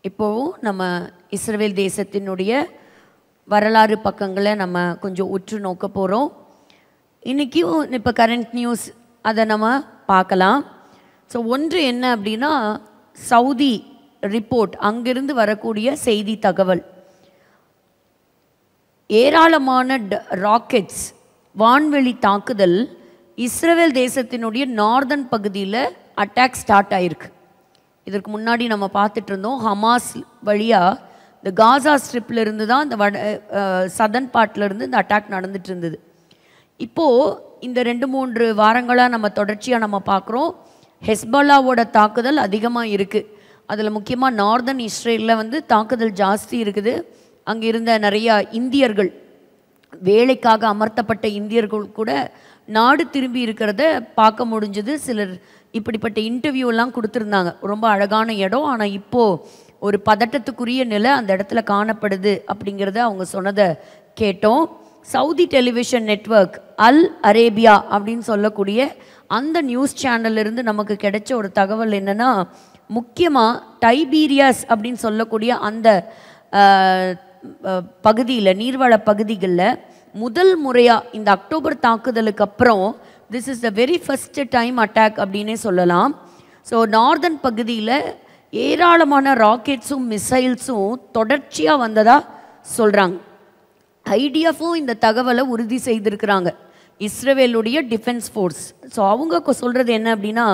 இப்போவும் நம்ம இஸ்ரவேல் தேசத்தினுடைய வரலாறு பக்கங்களை நம்ம கொஞ்சம் உற்று நோக்க போகிறோம். இன்றைக்கும் இப்போ கரண்ட் நியூஸ் அதை நம்ம பார்க்கலாம். ஸோ ஒன்று என்ன அப்படின்னா, சவுதி ரிப்போர்ட், அங்கிருந்து வரக்கூடிய செய்தி தகவல், ஏராளமான ராக்கெட்ஸ் வான்வெளி தாக்குதல் இஸ்ரவேல் தேசத்தினுடைய நார்தன் பகுதியில் அட்டாக் ஸ்டார்ட் ஆகிருக்கு. இதற்கு முன்னாடி நம்ம பார்த்துட்டு இருந்தோம், ஹமாஸ் வழியாக இந்த காசா ஸ்ட்ரிப்பில் இருந்து தான் இந்த சதர்ன் பார்ட்லேருந்து இந்த அட்டாக் நடந்துட்டு இருந்தது. இப்போது இந்த 2-3 வாரங்களாக நம்ம தொடர்ச்சியாக நம்ம பார்க்குறோம், ஹெஸ்பல்லாவோட தாக்குதல் அதிகமாக இருக்குது. அதில் முக்கியமாக நார்தன் இஸ்ரேலில் தாக்குதல் ஜாஸ்தி இருக்குது. அங்கே இருந்த நிறையா இந்தியர்கள், வேலைக்காக அமர்த்தப்பட்ட இந்தியர்கள் கூட நாடு திரும்பி இருக்கிறத பார்க்க முடிஞ்சது. சிலர் இப்படிப்பட்ட இன்டர்வியூலாம் கொடுத்துருந்தாங்க. ரொம்ப அழகான இடம், ஆனால் இப்போது ஒரு பதட்டத்துக்குரிய நிலை அந்த இடத்துல காணப்படுது அப்படிங்கிறத அவங்க சொன்னதை கேட்டோம். சவுதி டெலிவிஷன் நெட்வொர்க் அல் அரேபியா அப்படின்னு சொல்லக்கூடிய அந்த நியூஸ் சேனல்லிருந்து நமக்கு கிடைச்ச ஒரு தகவல் என்னென்னா, முக்கியமாக டைபீரியாஸ் அப்படின்னு சொல்லக்கூடிய அந்த பகுதியில், நீர்வள பகுதிகளில் முதல் முறையாக இந்த அக்டோபர் தாக்குதலுக்கு அப்புறம் this is the very first time attack அப்படின்னே சொல்லலாம். ஸோ நார்தன் பகுதியில் ஏராளமான ராக்கெட்ஸும் மிசைல்ஸும் தொடர்ச்சியாக வந்ததாக சொல்கிறாங்க. ஐடிஎஃப்பும் இந்த தகவலை உறுதி செய்திருக்கிறாங்க, இஸ்ரேலுடைய டிஃபென்ஸ் ஃபோர்ஸ். ஸோ அவங்க சொல்கிறது என்ன அப்படின்னா,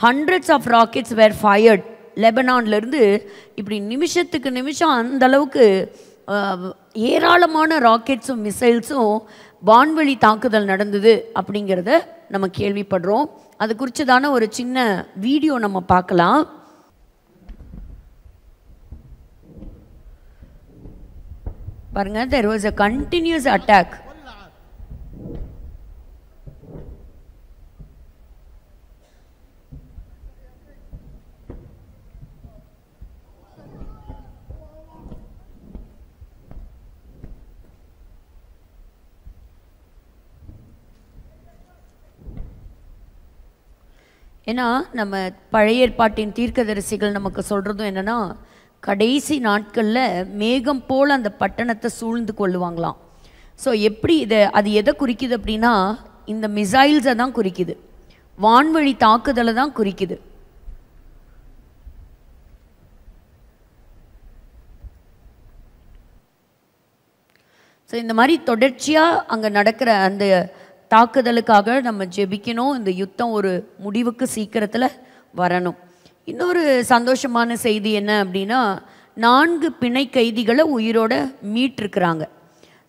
hundreds of rockets were fired லெபனான்லேருந்து. இப்படி நிமிஷத்துக்கு நிமிஷம் அந்தளவுக்கு ஏராளமான ராக்கெட்ஸும் மிசைல்ஸும் வான்வெளி தாக்குதல் நடந்தது அப்படிங்கிறத நம்ம கேள்விப்படுறோம். அது குறித்ததான ஒரு சின்ன வீடியோ நம்ம பார்க்கலாம். பாருங்க, there was a continuous attack. ஏன்னா நம்ம பழைய ஏற்பாட்டின் தீர்க்கதரிசிகள் நமக்கு சொல்கிறதும் என்னென்னா, கடைசி நாட்களில் மேகம் போல் அந்த பட்டணத்தை சூழ்ந்து கொள்ளுவாங்களாம். ஸோ எப்படி அது எதை குறிக்குது அப்படின்னா, இந்த மிசைல்ஸை தான் குறிக்குது, வான்வழி தாக்குதலை தான் குறிக்குது. ஸோ இந்த மாதிரி தொடர்ச்சியாக அங்கே நடக்கிற அந்த தாக்குதலுக்காக நம்ம ஜெபிக்கணும். இந்த யுத்தம் ஒரு முடிவுக்கு சீக்கிரத்தில் வரணும். இன்னொரு சந்தோஷமான செய்தி என்ன அப்படின்னா, 4 பிணை கைதிகளை உயிரோட மீட்டிருக்கிறாங்க.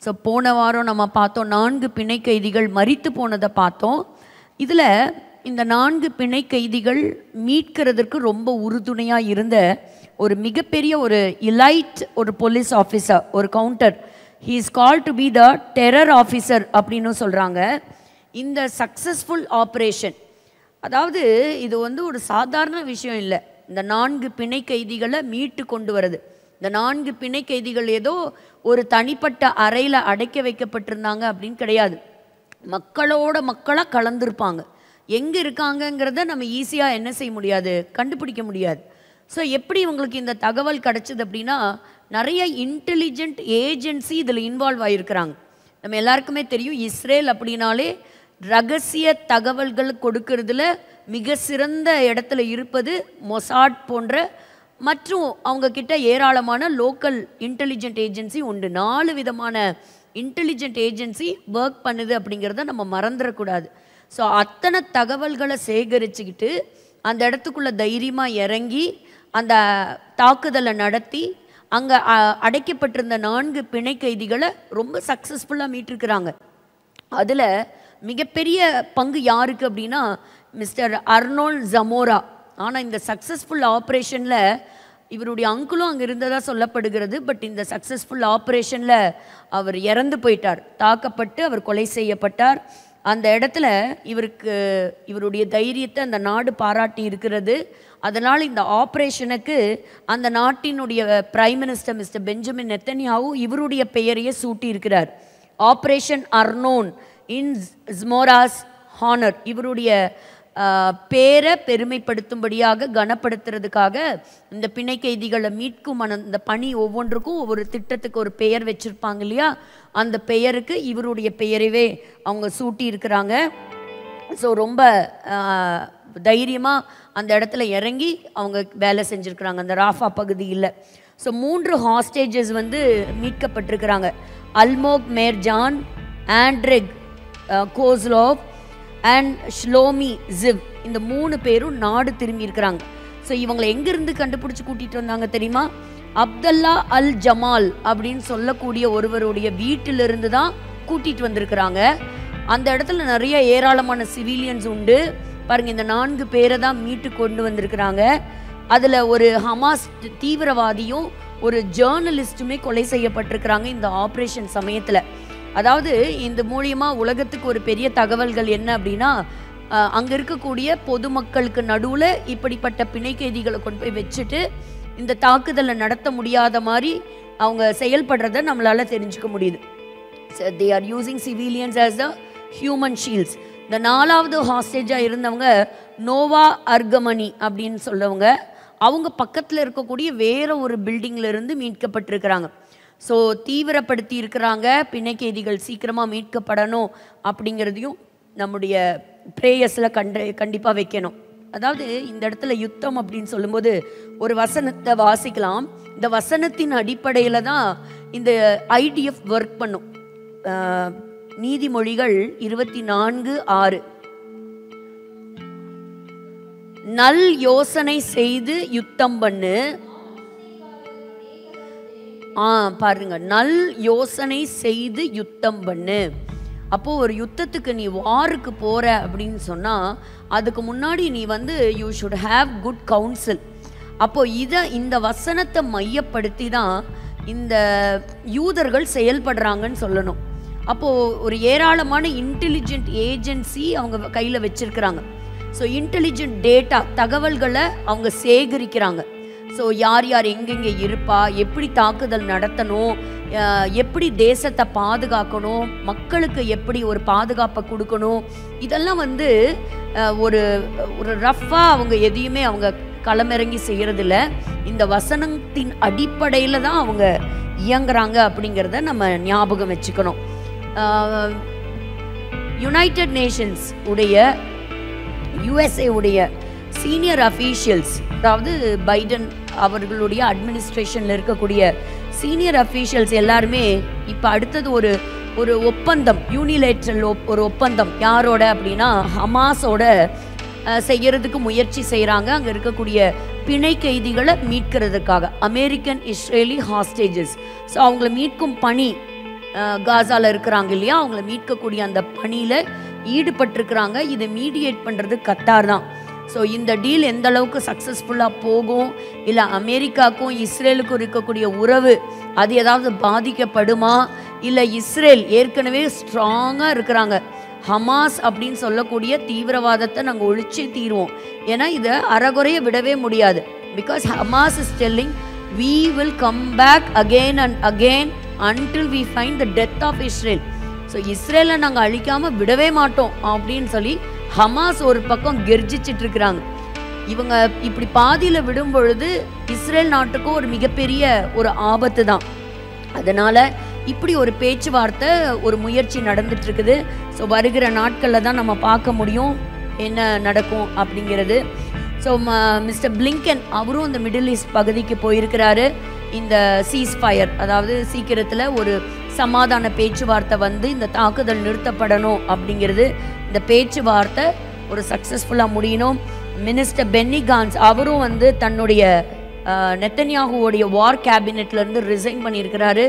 ஸோ போன வாரம் நம்ம பார்த்தோம், 4 பிணை கைதிகள் மரித்து போனதை பார்த்தோம். இதில் இந்த 4 பிணை கைதிகள் மீட்கிறதுக்கு ரொம்ப உறுதுணையாக இருந்த ஒரு மிகப்பெரிய ஒரு எலைட் ஒரு போலீஸ் ஆஃபீஸர், ஒரு counter, he is called to be the terror officer அப்படின்னு சொல்கிறாங்க. இந்த சக்ஸஸ்ஃபுல் ஆப்ரேஷன், அதாவது இது ஒரு சாதாரண விஷயம் இல்லை. இந்த 4 பிணை கைதிகளை மீட்டு கொண்டு வருது. இந்த 4 பிணை கைதிகள் ஏதோ ஒரு தனிப்பட்ட அறையில் அடைக்க வைக்கப்பட்டிருந்தாங்க அப்படின்னு கிடையாது. மக்களோட மக்களாக கலந்துருப்பாங்க. எங்கே இருக்காங்கங்கிறத நம்ம ஈஸியாக என்ன செய்ய முடியாது, கண்டுபிடிக்க முடியாது. ஸோ எப்படி இவங்களுக்கு இந்த தகவல் கிடச்சிது அப்படின்னா, நிறைய இன்டெலிஜென்ட் ஏஜென்சி இதில் இன்வால்வ் ஆகியிருக்கிறாங்க. நம்ம எல்லாருக்குமே தெரியும், இஸ்ரேல் அப்படின்னாலே ரகசிய தகவல்கள் கொடுக்கறதுல மிக சிறந்த இடத்துல இருப்பது மொசாட் போன்ற மற்றும் அவங்கக்கிட்ட ஏராளமான லோக்கல் இன்டெலிஜென்ட் ஏஜென்சி உண்டு. 4 விதமான இன்டெலிஜென்ட் ஏஜென்சி ஒர்க் பண்ணுது அப்படிங்கிறத நம்ம மறந்துடக்கூடாது. ஸோ அத்தனை தகவல்களை சேகரிச்சுக்கிட்டு அந்த இடத்துக்குள்ளே தைரியமாக இறங்கி அந்த தாக்குதலை நடத்தி அங்கே அடைக்கப்பட்டிருந்த 4 பிணை கைதிகளை ரொம்ப சக்ஸஸ்ஃபுல்லாக மீட்டிருக்கிறாங்க. அதில் மிகப்பெரிய பங்கு யாருக்கு அப்படின்னா மிஸ்டர் அர்னோல்ட் ஜமோரா. ஆனால் இந்த சக்ஸஸ்ஃபுல் ஆப்ரேஷனில் இவருடைய அங்கிளும் அங்கே இருந்ததாக சொல்லப்படுகிறது. பட் இந்த சக்ஸஸ்ஃபுல் ஆப்ரேஷனில் அவர் இறந்து போயிட்டார், தாக்கப்பட்டு அவர் கொலை செய்யப்பட்டார். அந்த இடத்துல இவருடைய தைரியத்தை அந்த நாடு பாராட்டி இருக்கிறது. அதனால் இந்த ஆப்ரேஷனுக்கு அந்த நாட்டினுடைய prime minister mister Benjamin Netanyahu இவருடைய பெயரையே சூட்டி இருக்கிறார். ஆப்ரேஷன் அர்னோன் இன் ஜ்மோராஸ் ஹானர், இவருடைய பேரை பெருமைப்படுத்தும்படியாக கனப்படுத்துறதுக்காக இந்த பிணை கைதிகளை மீட்கும் அந்த பணி ஒவ்வொன்றுக்கும் ஒவ்வொரு திட்டத்துக்கு ஒரு பெயர் வச்சுருப்பாங்க இல்லையா, அந்த பெயருக்கு இவருடைய பெயரவே அவங்க சூட்டி இருக்கிறாங்க. ஸோ ரொம்ப தைரியமாக அந்த இடத்துல இறங்கி அவங்க வேலை செஞ்சுருக்குறாங்க அந்த ராஃபா பகுதியில். ஸோ 3 ஹாஸ்டேஜஸ் வந்து மீட்கப்பட்டிருக்கிறாங்க. அல்மோக் மேர்ஜான், ஆண்ட்ரெக் கோஸ்லோவ் அண்ட் ஷ்லோமி ஜிவ். இந்த 3 பேரும் நாடு திரும்பி இருக்கிறாங்க. ஸோ இவங்களை எங்கேருந்து கண்டுபிடிச்சி கூட்டிகிட்டு வந்தாங்க தெரியுமா? அப்தல்லா அல் ஜமால் அப்படின்னு சொல்லக்கூடிய ஒருவருடைய வீட்டிலிருந்து தான் கூட்டிகிட்டு வந்திருக்கிறாங்க. அந்த இடத்துல நிறைய ஏராளமான சிவிலியன்ஸ் உண்டு பாருங்கள். இந்த 4 பேரை தான் மீட்டு கொண்டு வந்திருக்கிறாங்க. அதில் ஒரு ஹமாஸ் தீவிரவாதியும் ஒரு ஜேர்னலிஸ்ட்டுமே கொலை செய்யப்பட்டிருக்கிறாங்க இந்த ஆப்ரேஷன் சமயத்தில். அதாவது இந்த மூலியமாக உலகத்துக்கு ஒரு பெரிய தகவல்கள் என்ன அப்படின்னா, அங்கே இருக்கக்கூடிய பொதுமக்களுக்கு நடுவில் இப்படிப்பட்ட பிணை கைதிகளை கொண்டு போய் வச்சுட்டு இந்த தாக்குதலை நடத்த முடியாத மாதிரி அவங்க செயல்படுறத நம்மளால் தெரிஞ்சுக்க முடியுது. They are using civilians as the human shields. இந்த 4வது ஹாஸ்டேஜாக இருந்தவங்க நோவா அர்கமணி அப்படின்னு சொல்லவங்க, அவங்க பக்கத்தில் இருக்கக்கூடிய வேற ஒரு பில்டிங்கில் இருந்து மீட்கப்பட்டிருக்கிறாங்க. ஸோ தீவிரப்படுத்தி இருக்கிறாங்க பிணை கைதிகள் சீக்கிரமாக மீட்கப்படணும் அப்படிங்கிறதையும் நம்முடைய ப்ரேயர்ஸில் கண்டிப்பாக வைக்கணும். அதாவது இந்த இடத்துல யுத்தம் அப்படின்னு சொல்லும்போது ஒரு வசனத்தை வாசிக்கலாம். இந்த வசனத்தின் அடிப்படையில் தான் இந்த ஐடிஎஃப் ஒர்க் பண்ணும். நீதிமொழிகள் 24:6 நல் யோசனை செய்து யுத்தம் பண்ணு. பாருங்க, நல் யோசனை செய்து யுத்தம் பண்ணு. அப்போ ஒரு யுத்தத்துக்கு நீ வாருக்கு போற அப்படின்னு சொன்னா அதுக்கு முன்னாடி நீ வந்து you should have good council. அப்போ இந்த வசனத்தை மையப்படுத்தி தான் இந்த யூதர்கள் செயல்படுறாங்கன்னு சொல்லணும். அப்போது ஒரு ஏராளமான இன்டெலிஜென்ட் ஏஜென்சி அவங்க கையில் வச்சிருக்கிறாங்க. ஸோ இன்டெலிஜென்ட் டேட்டா தகவல்களை அவங்க சேகரிக்கிறாங்க. ஸோ யார் யார் எங்கெங்கே இருப்பா, எப்படி தாக்குதல் நடத்தணும், எப்படி தேசத்தை பாதுகாக்கணும், மக்களுக்கு எப்படி ஒரு பாதுகாப்பை கொடுக்கணும், இதெல்லாம் வந்து ஒரு ஒரு ரஃப்பாக அவங்க எதையுமே அவங்க களமிறங்கி செய்கிறதில்ல. இந்த வசனத்தின் அடிப்படையில் தான் அவங்க இயங்குறாங்க அப்படிங்கிறத நம்ம ஞாபகம் வச்சுக்கணும். யுனைடெட் நேஷன்ஸ் உடைய USA உடைய சீனியர் அஃபீஷியல்ஸ், அதாவது பைடன் அவர்களுடைய அட்மினிஸ்ட்ரேஷனில் இருக்கக்கூடிய சீனியர் அஃபீஷியல்ஸ் எல்லாருமே இப்போ அடுத்தது ஒரு ஒரு ஒப்பந்தம், யூனிலேட்ரல் ஒரு ஒப்பந்தம் யாரோட அப்படின்னா ஹமாஸோட செய்யறதுக்கு முயற்சி செய்கிறாங்க. அங்கே இருக்கக்கூடிய பிணை கைதிகளை மீட்கிறதுக்காக அமெரிக்கன் இஸ்ரேலி ஹாஸ்டேஜஸ். ஸோ அவங்கள மீட்கும் பணி காசாவில் இருக்கிறாங்க இல்லையா, அவங்கள மீட்கக்கூடிய அந்த பணியில் ஈடுபட்டிருக்கிறாங்க. இதை மீடியேட் பண்ணுறது கத்தார் தான். ஸோ இந்த டீல் எந்த அளவுக்கு சக்ஸஸ்ஃபுல்லாக போகும், இல்லை அமெரிக்காவுக்கும் இஸ்ரேலுக்கும் இருக்கக்கூடிய உறவு அது ஏதாவது பாதிக்கப்படுமா, இல்லை இஸ்ரேல் ஏற்கனவே ஸ்ட்ராங்காக இருக்கிறாங்க, ஹமாஸ் அப்படின்னு சொல்லக்கூடிய தீவிரவாதத்தை நாங்கள் ஒழிச்சே தீருவோம், ஏன்னா இதை அறகுறைய விடவே முடியாது. Because Hamas is telling we will come back again and again until we find the death of Israel. So இஸ்ரேலை நாங்கள் அழிக்காமல் விடவே மாட்டோம் அப்படின்னு சொல்லி ஹமாஸ் ஒரு பக்கம் கெர்ஜிச்சிட்டு இருக்கிறாங்க. இவங்க இப்படி பாதியில் விடும் பொழுது இஸ்ரேல் நாட்டுக்கும் ஒரு மிகப்பெரிய ஒரு ஆபத்து தான். அதனால் இப்படி ஒரு பேச்சுவார்த்தை ஒரு முயற்சி நடந்துட்டு இருக்குது. ஸோ வருகிற நாட்களில் தான் நம்ம பார்க்க முடியும் என்ன நடக்கும் அப்படிங்கிறது. ஸோ மிஸ்டர் பிளிங்கன் அவரும் இந்த மிடில் ஈஸ்ட் பகுதிக்கு போயிருக்கிறாரு. இந்த சீஸ்ஃபயர், அதாவது சீக்கிரத்தில் ஒரு சமாதான பேச்சுவார்த்தை வந்து இந்த தாக்குதல் நிறுத்தப்படணும் அப்படிங்கிறது, இந்த பேச்சுவார்த்தை ஒரு சக்ஸஸ்ஃபுல்லாக முடியணும். மினிஸ்டர் பென்னி கான்ஸ் அவரும் வந்து தன்னுடைய நெத்தன்யாகுவோடைய வார் கேபினெட்லேருந்து ரிசைன் பண்ணியிருக்கிறாரு.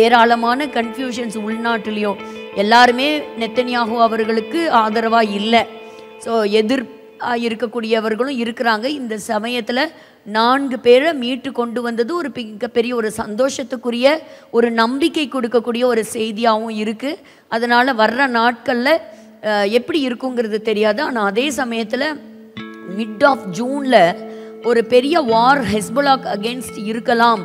ஏராளமான கன்ஃபியூஷன்ஸ் உள்நாட்டிலையும், எல்லாருமே நெத்தன்யாகு அவர்களுக்கு ஆதரவாக இல்லை. ஸோ இருக்கக்கூடியவர்களும் இருக்கிறாங்க. இந்த சமயத்தில் 4 பேரை மீட்டு கொண்டு வந்தது ஒரு மிகப்பெரிய ஒரு சந்தோஷத்துக்குரிய ஒரு நம்பிக்கை கொடுக்கக்கூடிய ஒரு செய்தியாகவும் இருக்குது. அதனால் வர்ற நாட்களில் எப்படி இருக்குங்கிறது தெரியாது. ஆனால் அதே சமயத்தில் மிட் ஆஃப் ஜூனில் ஒரு பெரிய வார் ஹெஸ்புல்லாக்கு அகெயின்ஸ்ட் இருக்கலாம்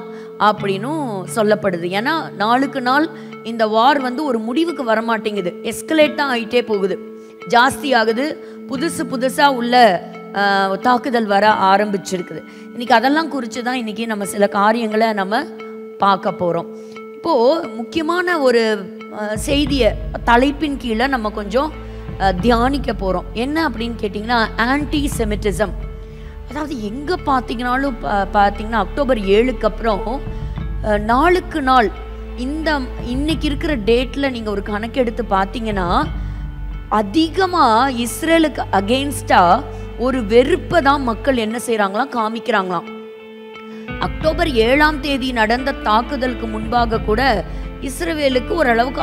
அப்படின்னும் சொல்லப்படுது. ஏன்னா நாளுக்கு நாள் இந்த வார் வந்து ஒரு முடிவுக்கு வரமாட்டேங்குது, எஸ்கலேட் தான் ஆகிட்டே போகுது, ஜாஸ்தி ஆகுது. புதுசாக உள்ள தாக்குதல் வர ஆரம்பிச்சிருக்குது. இன்றைக்கி அதெல்லாம் குறித்து தான் இன்றைக்கி நம்ம சில காரியங்களை நம்ம பார்க்க போகிறோம். இப்போது முக்கியமான ஒரு செய்தியை தலைப்பின் கீழே நம்ம கொஞ்சம் தியானிக்க போகிறோம். என்ன அப்படின்னு கேட்டிங்கன்னா, ஆன்டி செமிட்டிசம். அதாவது எங்கே பார்த்தீங்கன்னாலும் பார்த்தீங்கன்னா அக்டோபர் 7க்கு அப்புறம் நாளுக்கு நாள் இன்னைக்கு இருக்கிற டேட்டில் நீங்கள் ஒரு கணக்கெடுத்து பார்த்தீங்கன்னா அதிகமாக இஸ்ரேலுக்கு அகெயின்ஸ்டாக ஒரு வெறுப்பை தான் மக்கள் என்ன செய்கிறாங்களாம், காமிக்கிறாங்களாம். அக்டோபர் 7ஆம் தேதி நடந்த தாக்குதலுக்கு முன்பாக கூட இஸ்ரேலுக்கு ஓரளவுக்கு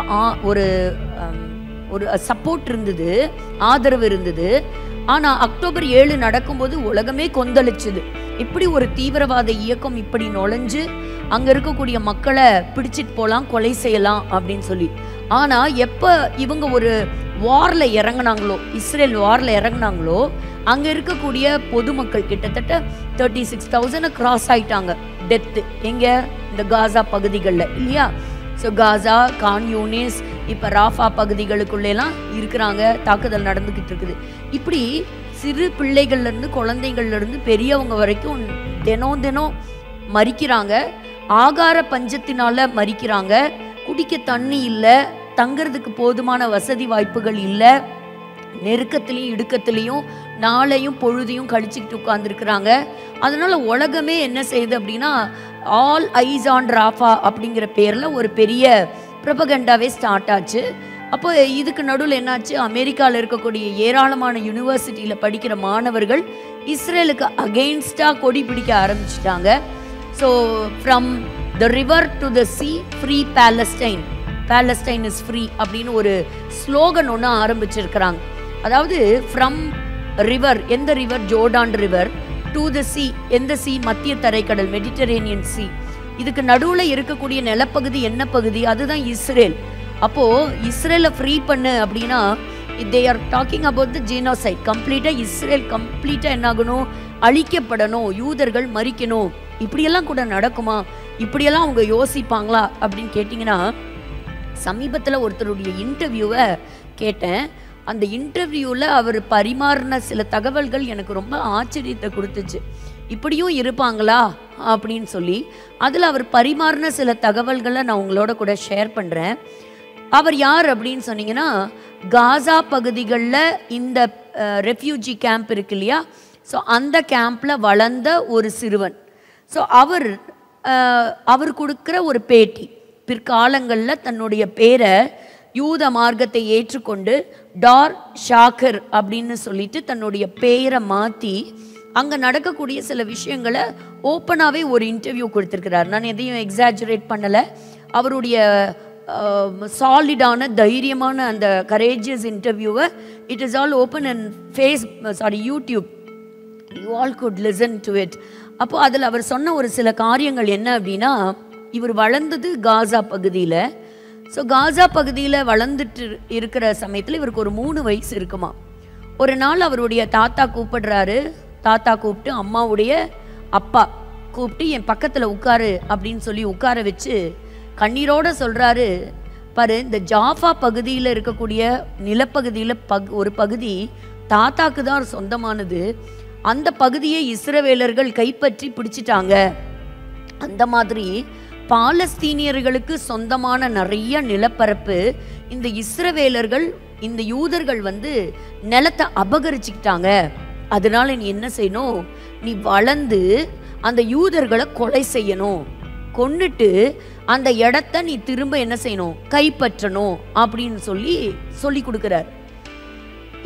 ஒரு சப்போர்ட் இருந்தது, ஆதரவு இருந்தது. ஆனால் அக்டோபர் 7 நடக்கும்போது உலகமே கொந்தளிச்சுது. இப்படி ஒரு தீவிரவாத இயக்கம் இப்படி நுழைஞ்சு அங்கே இருக்கக்கூடிய மக்களை பிடிச்சிட்டு போகலாம், கொலை செய்யலாம் அப்படின்னு சொல்லி. ஆனால் எப்போ இவங்க ஒரு வாரில் இறங்கினாங்களோ, இஸ்ரேல் வாரில் இறங்கினாங்களோ, அங்கே இருக்கக்கூடிய பொதுமக்கள் கிட்டத்தட்ட 36,000 கிராஸ் ஆயிட்டாங்க டெத்து. எங்கே? இந்த காசா பகுதிகளில் இல்லையா? ஸோ காசா, கான் யூனிஸ், இப்போ ராஃபா பகுதிகளுக்குள்ளெல்லாம் இருக்கிறாங்க. தாக்குதல் நடந்துக்கிட்டு இருக்குது. இப்படி சிறு பிள்ளைகள்லேருந்து குழந்தைகள்லேருந்து பெரியவங்க வரைக்கும் தினம் மறிக்கிறாங்க. ஆகார பஞ்சத்தினால மறிக்கிறாங்க. குடிக்க தண்ணி இல்லை, தங்கிறதுக்கு போதுமான வசதி வாய்ப்புகள் இல்லை. நெருக்கத்துலேயும் இடுக்கத்துலேயும் நாளையும் பொழுதையும் கழிச்சுக்கிட்டு உட்காந்துருக்குறாங்க. அதனால் உலகமே என்ன செய்யுது அப்படின்னா, ஆல் ஐஸ் ஆன் ராஃபா அப்படிங்கிற பேரில் ஒரு பெரிய ப்ரொபகண்டாவே ஸ்டார்ட் ஆச்சு. அப்போ இதுக்கு நடுவில் என்னாச்சு, அமெரிக்காவில் இருக்கக்கூடிய ஏராளமான யூனிவர்சிட்டியில் படிக்கிற மாணவர்கள் இஸ்ரேலுக்கு அகெயின்ஸ்டாக கொடி பிடிக்க ஆரம்பிச்சிட்டாங்க. So from the river to the sea, free Palestine, Palestine is free அப்படின்னு ஒரு ஸ்லோகன் ஒன்று ஆரம்பிச்சிருக்கிறாங்க. அதாவது ஃப்ரம் ரிவர், எந்த river? Jordan river. To the sea, எந்த சி? மத்திய தரைக்கடல், மெடிட்டரேனியன் சி. இதுக்கு நடுவில் இருக்கக்கூடிய நிலப்பகுதி என்ன பகுதி? அதுதான் இஸ்ரேல். அப்போது இஸ்ரேலை ஃப்ரீ பண்ணு அப்படின்னா they are talking about the genocide. கம்ப்ளீட்டாக இஸ்ரேல் கம்ப்ளீட்டாக என்னாகணும், அழிக்கப்படணும், யூதர்கள் மறிக்கணும். இப்படியெல்லாம் கூட நடக்குமா? இப்படியெல்லாம் அவங்க யோசிப்பாங்களா அப்படின்னு கேட்டிங்கன்னா, சமீபத்தில் ஒருத்தருடைய இன்டர்வியூவை கேட்டேன். அந்த இன்டர்வியூவில் அவர் பரிமாறின சில தகவல்கள் எனக்கு ரொம்ப ஆச்சரியத்தை கொடுத்துச்சு. இப்படியும் இருப்பாங்களா அப்படின்னு சொல்லி. அதில் அவர் பரிமாறின சில தகவல்களை நான் உங்களோட கூட ஷேர் பண்ணுறேன். அவர் யார் அப்படின்னு சொன்னீங்கன்னா, காசா பகுதிகளில் இந்த ரெஃப்யூஜி கேம்ப் இருக்கு இல்லையா, ஸோ அந்த கேம்பில் வளர்ந்த ஒரு சிறுவன். ஸோ அவர் கொடுக்குற ஒரு பேட்டி, பிற்காலங்களில் தன்னுடைய பேரை யூத மார்க்கத்தை ஏற்றுக்கொண்டு டார் ஷாக்கர் அப்படின்னு சொல்லிட்டு தன்னுடைய பேரை மாற்றி அங்கே நடக்கக்கூடிய சில விஷயங்களை ஓப்பனாகவே ஒரு இன்டர்வியூ கொடுத்துருக்கிறார். நான் எதையும் எக்ஸாஜரேட் பண்ணலை. அவருடைய சாலிடான தைரியமான அந்த கரேஜியஸ் இன்டர்வியூவை it is all open and YouTube. You all could listen to it. அப்போது அதில் அவர் சொன்ன ஒரு சில காரியங்கள் என்ன அப்படின்னா, இவர் வளர்ந்தது காசா பகுதியில். ஸோ காசா பகுதியில் வளர்ந்துட்டு இருக்கிற சமயத்தில் இவருக்கு ஒரு 3 வயசு இருக்குமா. ஒரு நாள் அவருடைய தாத்தா கூப்பிடுறாரு. தாத்தா கூப்பிட்டு அம்மாவுடைய அப்பா கூப்பிட்டு என் பக்கத்தில் உட்காரு அப்படின்னு சொல்லி உட்கார வச்சு கண்ணீரோடு சொல்கிறாரு, பாரு, இந்த ஜாஃபா பகுதியில் இருக்கக்கூடிய நிலப்பகுதியில் ஒரு பகுதி தாத்தாக்கு தான் சொந்தமானது. அந்த பகுதியை இஸ்ரவேலர்கள் கைப்பற்றி பிடிச்சிட்டாங்க. அந்த மாதிரி பாலஸ்தீனியர்களுக்கு சொந்தமான நிறைய நிலப்பரப்பு இந்த இஸ்ரவேலர்கள், இந்த யூதர்கள் நிலத்தை அபகரிச்சுக்கிட்டாங்க. அதனால நீ என்ன செய்யணும், நீ வளர்ந்து அந்த யூதர்களை கொலை செய்யணும், கொன்னுட்டு அந்த இடத்த நீ திரும்ப என்ன செய்யணும், கைப்பற்றணும் அப்படின்னு சொல்லி கொடுக்குறார்.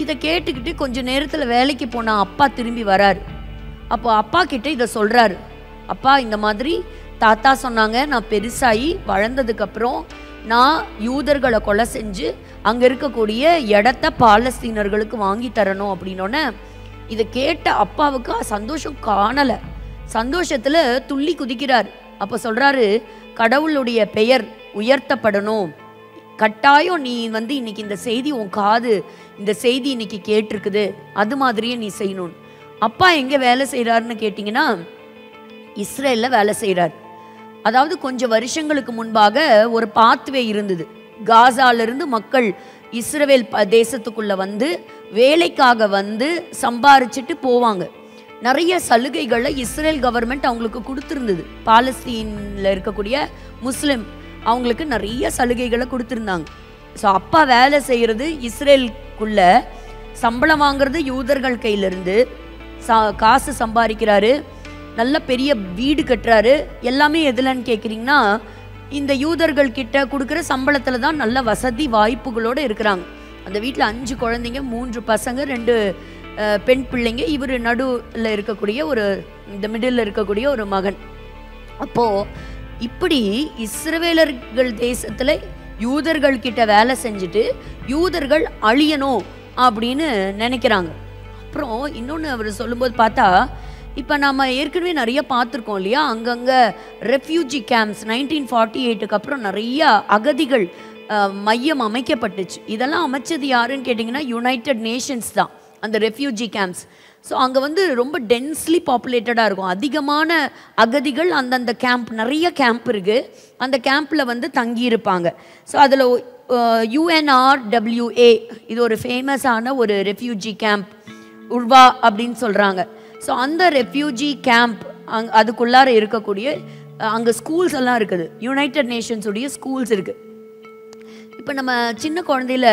இதை கேட்டுக்கிட்டு கொஞ்ச நேரத்தில் வேலைக்கு போன அப்பா திரும்பி வராரு. அப்போ அப்பா கிட்ட இதை சொல்கிறாரு, அப்பா இந்த மாதிரி தாத்தா சொன்னாங்க, நான் பெருசாகி வளர்ந்ததுக்கப்புறம் நான் யூதர்களை கொலை செஞ்சு அங்கே இருக்கக்கூடிய இடத்த பாலஸ்தீனர்களுக்கு வாங்கி தரணும் அப்படின்னோடனே இதை கேட்ட அப்பாவுக்கு சந்தோஷம் காணலை. சந்தோஷத்தில் துள்ளி குதிக்கிறார். அப்போ சொல்கிறாரு, கடவுளுடைய பெயர் உயர்த்தப்படணும், கட்டாயம் நீ இன்னைக்கு இந்த செய்தி உன் காது இந்த செய்தி இன்னைக்கு கேட்டிருக்குது, அது மாதிரியே நீ செய்யணும். அப்பா எங்கே வேலை செய்கிறாருன்னு கேட்டிங்கன்னா, இஸ்ரேலில் வேலை செய்கிறார். அதாவது கொஞ்சம் வருஷங்களுக்கு முன்பாக ஒரு பாத்வே இருந்தது. காசாலிருந்து மக்கள் இஸ்ரவேல் தேசத்துக்குள்ளே வேலைக்காக வந்து சம்பாரிச்சிட்டு போவாங்க. நிறைய சலுகைகளை இஸ்ரேல் கவர்மெண்ட் அவங்களுக்கு கொடுத்துருந்தது. பாலஸ்தீனில் இருக்கக்கூடிய முஸ்லிம் அவங்களுக்கு நிறைய சலுகைகளை கொடுத்துருந்தாங்க. ஸோ அப்பா வேலை செய்கிறது இஸ்ரேலுக்குள்ள, சம்பளம் வாங்குறது யூதர்கள் கையிலிருந்து, காசு சம்பாதிக்கிறாரு, நல்ல பெரிய வீடு கட்டுறாரு. எல்லாமே எதுலன்னு கேட்குறீங்கன்னா இந்த யூதர்கள் கிட்ட கொடுக்குற சம்பளத்தில் தான் நல்ல வசதி வாய்ப்புகளோடு இருக்கிறாங்க. அந்த வீட்டில் 5 குழந்தைங்க, 3 பசங்க, 2 பெண் பிள்ளைங்க, இவர் நடுவில் இருக்கக்கூடிய இந்த மிடில் இருக்கக்கூடிய ஒரு மகன். அப்போது இப்படி இஸ்ரவேலர்கள் தேசத்தில் யூதர்கள் கிட்ட வேலை செஞ்சுட்டு யூதர்கள் அழியணும் அப்படின்னு நினைக்கிறாங்க. அப்புறம் இன்னொன்று அவர் சொல்லும்போது பார்த்தா, இப்போ நம்ம ஏற்கனவே நிறைய பார்த்துருக்கோம் இல்லையா, அங்கங்கே ரெஃப்யூஜி கேம்ப்ஸ் 1948க்கு அப்புறம் நிறைய அகதிகள் மையம் அமைக்கப்பட்டுச்சு. இதெல்லாம் அமைச்சது யாருன்னு கேட்டிங்கன்னா யுனைடெட் நேஷன்ஸ் தான், அந்த ரெஃப்யூஜி கேம்ப்ஸ். ஸோ அங்கே வந்து ரொம்ப டென்ஸ்லி பாப்புலேட்டடாக இருக்கும். அதிகமான அகதிகள் அந்தந்த கேம்ப், நிறைய கேம்ப் இருக்குது, அந்த கேம்பில் வந்து தங்கியிருப்பாங்க. ஸோ அதில் UNRWA இது ஒரு ஃபேமஸான ஒரு ரெஃப்யூஜி கேம்ப், உர்வா அப்படின்னு சொல்கிறாங்க. ஸோ அந்த ரெஃப்யூஜி கேம்ப் அதுக்குள்ளார இருக்கக்கூடிய அங்கே ஸ்கூல்ஸ் எல்லாம் இருக்குது, யுனைடெட் நேஷன்ஸுடைய ஸ்கூல்ஸ் இருக்குது. இப்போ நம்ம சின்ன குழந்தையில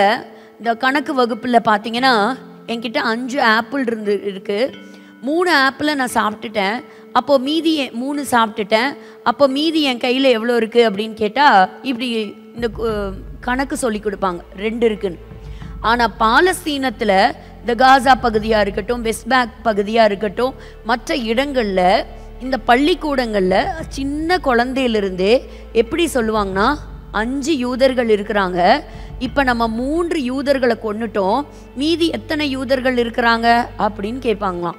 இந்த கணக்கு வகுப்பில் பார்த்தீங்கன்னா என்கிட்ட 5 ஆப்பிள் இருக்குது, 3 ஆப்பிளை நான் சாப்பிட்டுட்டேன், அப்போது மீதி 3 சாப்பிட்டுட்டேன், அப்போ மீதி என் கையில் எவ்வளோ இருக்குது அப்படின்னு கேட்டால் இப்படி இந்த கணக்கு சொல்லி கொடுப்பாங்க, 2 இருக்குன்னு. ஆனால் பாலஸ்தீனத்தில் இந்த காசா பகுதியாக இருக்கட்டும், வெஸ்ட் பேங்க் பகுதியாக இருக்கட்டும், மற்ற இடங்களில் இந்த பள்ளிக்கூடங்களில் சின்ன குழந்தையிலிருந்தே எப்படி சொல்லுவாங்கன்னா 5 யூதர்கள் இருக்கிறாங்க, இப்போ நம்ம 3 யூதர்களை கொன்னுட்டோம், மீதி எத்தனை யூதர்கள் இருக்கிறாங்க அப்படின்னு கேட்பாங்களாம்.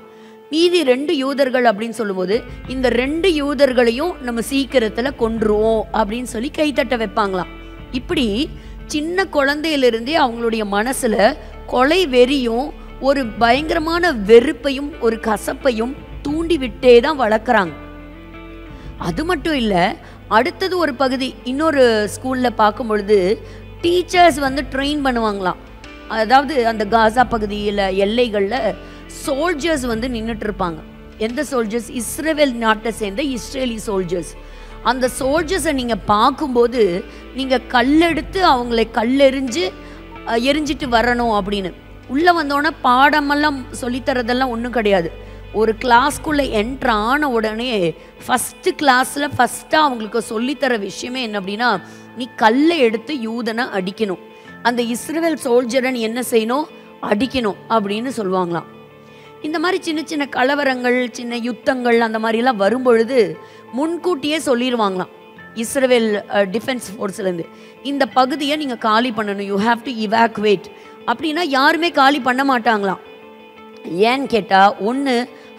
மீதி 2 யூதர்கள் அப்படின்னு சொல்லும்போது இந்த 2 யூதர்களையும் நம்ம சீக்கிரத்தில் கொன்றுவோம் அப்படின்னு சொல்லி கைத்தட்ட வைப்பாங்களாம். இப்படி சின்ன குழந்தையிலிருந்தே அவங்களுடைய மனசில் கொலை வெறியும் ஒரு பயங்கரமான வெறுப்பையும் ஒரு கசப்பையும் தூண்டி விட்டே தான் வளர்க்குறாங்க. அது மட்டும் இல்லை, அடுத்தது ஒரு பகுதி இன்னொரு ஸ்கூலில் பார்க்கும் பொழுது டீச்சர்ஸ் வந்து ட்ரெயின் பண்ணுவாங்களாம். அதாவது அந்த காசா பகுதியில் எல்லைகளில் சோல்ஜர்ஸ் வந்து நின்றுட்டு இருப்பாங்க. எந்த சோல்ஜர்ஸ்? இஸ்ரேல் நாட்டை சேர்ந்த இஸ்ரேலி சோல்ஜர்ஸ். அந்த சோல்ஜர்ஸை நீங்கள் பார்க்கும்போது நீங்கள் கல்லெடுத்து அவங்களை எரிஞ்சிட்டு வரணும் அப்படின்னு. உள்ளே வந்தோடனே பாடமெல்லாம் சொல்லித்தரதெல்லாம் ஒன்றும் கிடையாது. ஒரு கிளாஸ்க்குள்ளே என்ட்ரு ஆன உடனே ஃபஸ்ட்டு கிளாஸில் ஃபஸ்ட்டாக அவங்களுக்கு சொல்லித்தர விஷயமே என்ன அப்படின்னா, நீ கல்லை எடுத்து யூதனை அடிக்கணும், அந்த இஸ்ரேல் சோல்ஜரை நீ என்ன செய்யணும், அடிக்கணும் அப்படின்னு சொல்லுவாங்களாம். இந்த மாதிரி சின்ன சின்ன கலவரங்கள், சின்ன யுத்தங்கள் அந்த மாதிரிலாம் வரும்பொழுது முன்கூட்டியே சொல்லிடுவாங்களாம் இஸ்ரேல் டிஃபென்ஸ் ஃபோர்ஸ்லேருந்து, இந்த பகுதியை நீங்கள் காலி பண்ணணும், யூ ஹாவ் டு இவாக்குவேட் அப்படின்னா யாருமே காலி பண்ண மாட்டாங்களாம். ஏன்னு கேட்டால், ஒன்று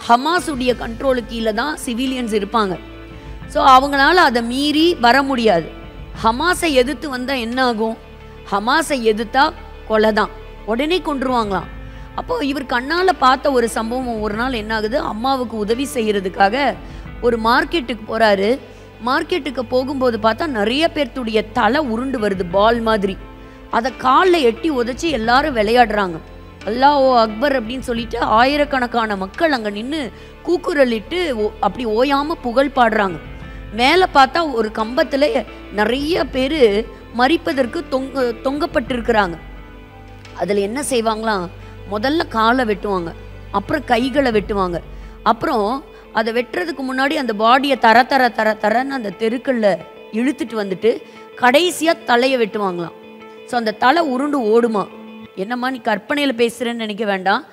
ஹமாஸுடைய கண்ட்ரோலுக்கு கீழே தான் சிவிலியன்ஸ் இருப்பாங்க. ஸோ அவங்களால அதை மீறி வர முடியாது. ஹமாஸை எதிர்த்து வந்தால் என்ன ஆகும்? ஹமாஸை எதிர்த்தா கொலை தான், உடனே கொன்றுவாங்களாம். அப்போது இவர் கண்ணால் பார்த்த ஒரு சம்பவம் ஒரு நாள் என்ன ஆகுது, அம்மாவுக்கு உதவி செய்கிறதுக்காக ஒரு மார்க்கெட்டுக்கு போகிறாரு. மார்க்கெட்டுக்கு போகும்போது பார்த்தா நிறைய பேர்த்துடைய தலை உருண்டு வருது பால் மாதிரி. அதை காலில் எட்டி உதச்சி எல்லாரும் விளையாடுறாங்க. அல்லாஹ் அக்பர் அப்படின்னு சொல்லிட்டு ஆயிரக்கணக்கான மக்கள் அங்கே நின்று கூக்குரலிட்டு அப்படி ஓயாமல் புகழ் பாடுறாங்க. மேலே பார்த்தா ஒரு கம்பத்தில் நிறைய பேர் மறிப்பதற்கு தொங்கப்பட்டிருக்கிறாங்க. அதில் என்ன செய்வாங்களாம், முதல்ல காலை வெட்டுவாங்க, அப்புறம் கைகளை வெட்டுவாங்க, அப்புறம் அதை வெட்டுறதுக்கு முன்னாடி அந்த பாடியை தரன்னு அந்த தெருக்களில் இழுத்துட்டு வந்துட்டு கடைசியாக தலையை வெட்டுவாங்களாம். ஸோ அந்த தலை உருண்டு ஓடுமா. என்னம்மா நீ கற்பனையில் பேசுகிறேன்னு நினைக்க வேண்டாம்.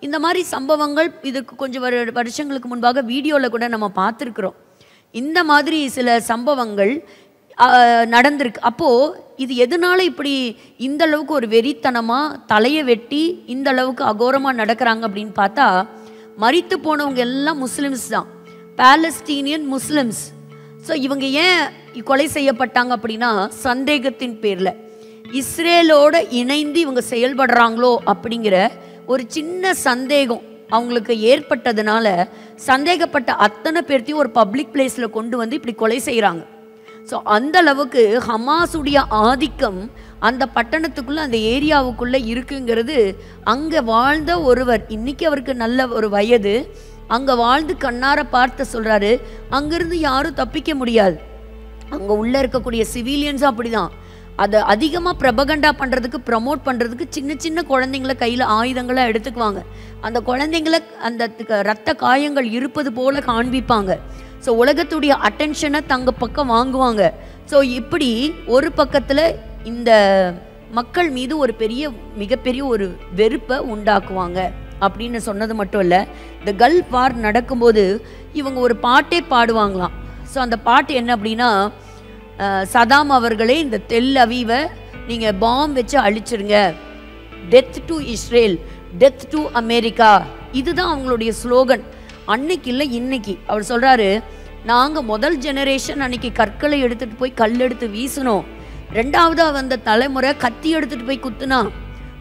இந்த மாதிரி சம்பவங்கள் இதுக்கு கொஞ்சம் வருஷங்களுக்கு முன்பாக வீடியோவில் கூட நம்ம பார்த்துருக்குறோம். இந்த மாதிரி சில சம்பவங்கள் நடந்திருக்கு. அப்போது இது எதனால இப்படி இந்த அளவுக்கு ஒரு வெறித்தனமாக தலையை வெட்டி இந்த அளவுக்கு அகோரமாக நடக்கிறாங்க அப்படின்னு பார்த்தா, மரித்து போனவங்க எல்லாம் முஸ்லிம்ஸ் தான், பாலஸ்தீனியன் முஸ்லிம்ஸ். ஸோ இவங்க ஏன் கொலை செய்யப்பட்டாங்க அப்படின்னா, சந்தேகத்தின் பேரில் இஸ்ரேலோடு இணைந்து இவங்க செயல்படுறாங்களோ அப்படிங்கிற ஒரு சின்ன சந்தேகம் அவங்களுக்கு ஏற்பட்டதுனால சந்தேகப்பட்ட அத்தனை பேர்த்தையும் ஒரு பப்ளிக் பிளேஸில் கொண்டு வந்து இப்படி கொலை செய்கிறாங்க. ஸோ அந்த அளவுக்கு ஹமாஸுடைய ஆதிக்கம் அந்த பட்டணத்துக்குள்ளே அந்த ஏரியாவுக்குள்ளே இருக்குங்கிறது அங்கே வாழ்ந்த ஒருவர், இன்றைக்கி அவருக்கு நல்ல ஒரு வயது, அங்கே வாழ்ந்து கண்ணார பார்த்து சொல்கிறாரு, அங்கேருந்து யாரும் தப்பிக்க முடியாது. அங்கே உள்ளே இருக்கக்கூடிய சிவிலியன்ஸும் அப்படி தான். அதை அதிகமாக ப்ரபகண்டா பண்ணுறதுக்கு, ப்ரமோட் பண்ணுறதுக்கு சின்ன சின்ன குழந்தைங்கள கையில் ஆயுதங்களாக எடுத்துக்குவாங்க. அந்த குழந்தைங்கள அந்த இரத்த காயங்கள் இருப்பது போல் காண்பிப்பாங்க. ஸோ உலகத்துடைய அட்டென்ஷனை தங்க பக்கம் வாங்குவாங்க. ஸோ இப்படி ஒரு பக்கத்தில் இந்த மக்கள் மீது ஒரு மிகப்பெரிய ஒரு வெறுப்பை உண்டாக்குவாங்க அப்படின்னு சொன்னது மட்டும் இல்லை, இந்த கல்ஃப் வார் நடக்கும்போது இவங்க ஒரு பாட்டே பாடுவாங்களாம். ஸோ அந்த பாட்டு என்ன அப்படின்னா, சதாம் அவர்களே இந்த தெல் அவீவை நீங்கள் பாம் வச்சு அழிச்சிருங்க, death to Israel, death to America, இதுதான் அவங்களுடைய ஸ்லோகன். அன்னைக்கு இல்லை இன்னைக்கு அவர் சொல்கிறாரு, நாங்கள் முதல் ஜெனரேஷன் அன்னைக்கு கற்களை எடுத்துகிட்டு போய் கல் எடுத்து வீசணும், ரெண்டாவதாக வந்த தலைமுறை கத்தி எடுத்துகிட்டு போய் குத்துனா,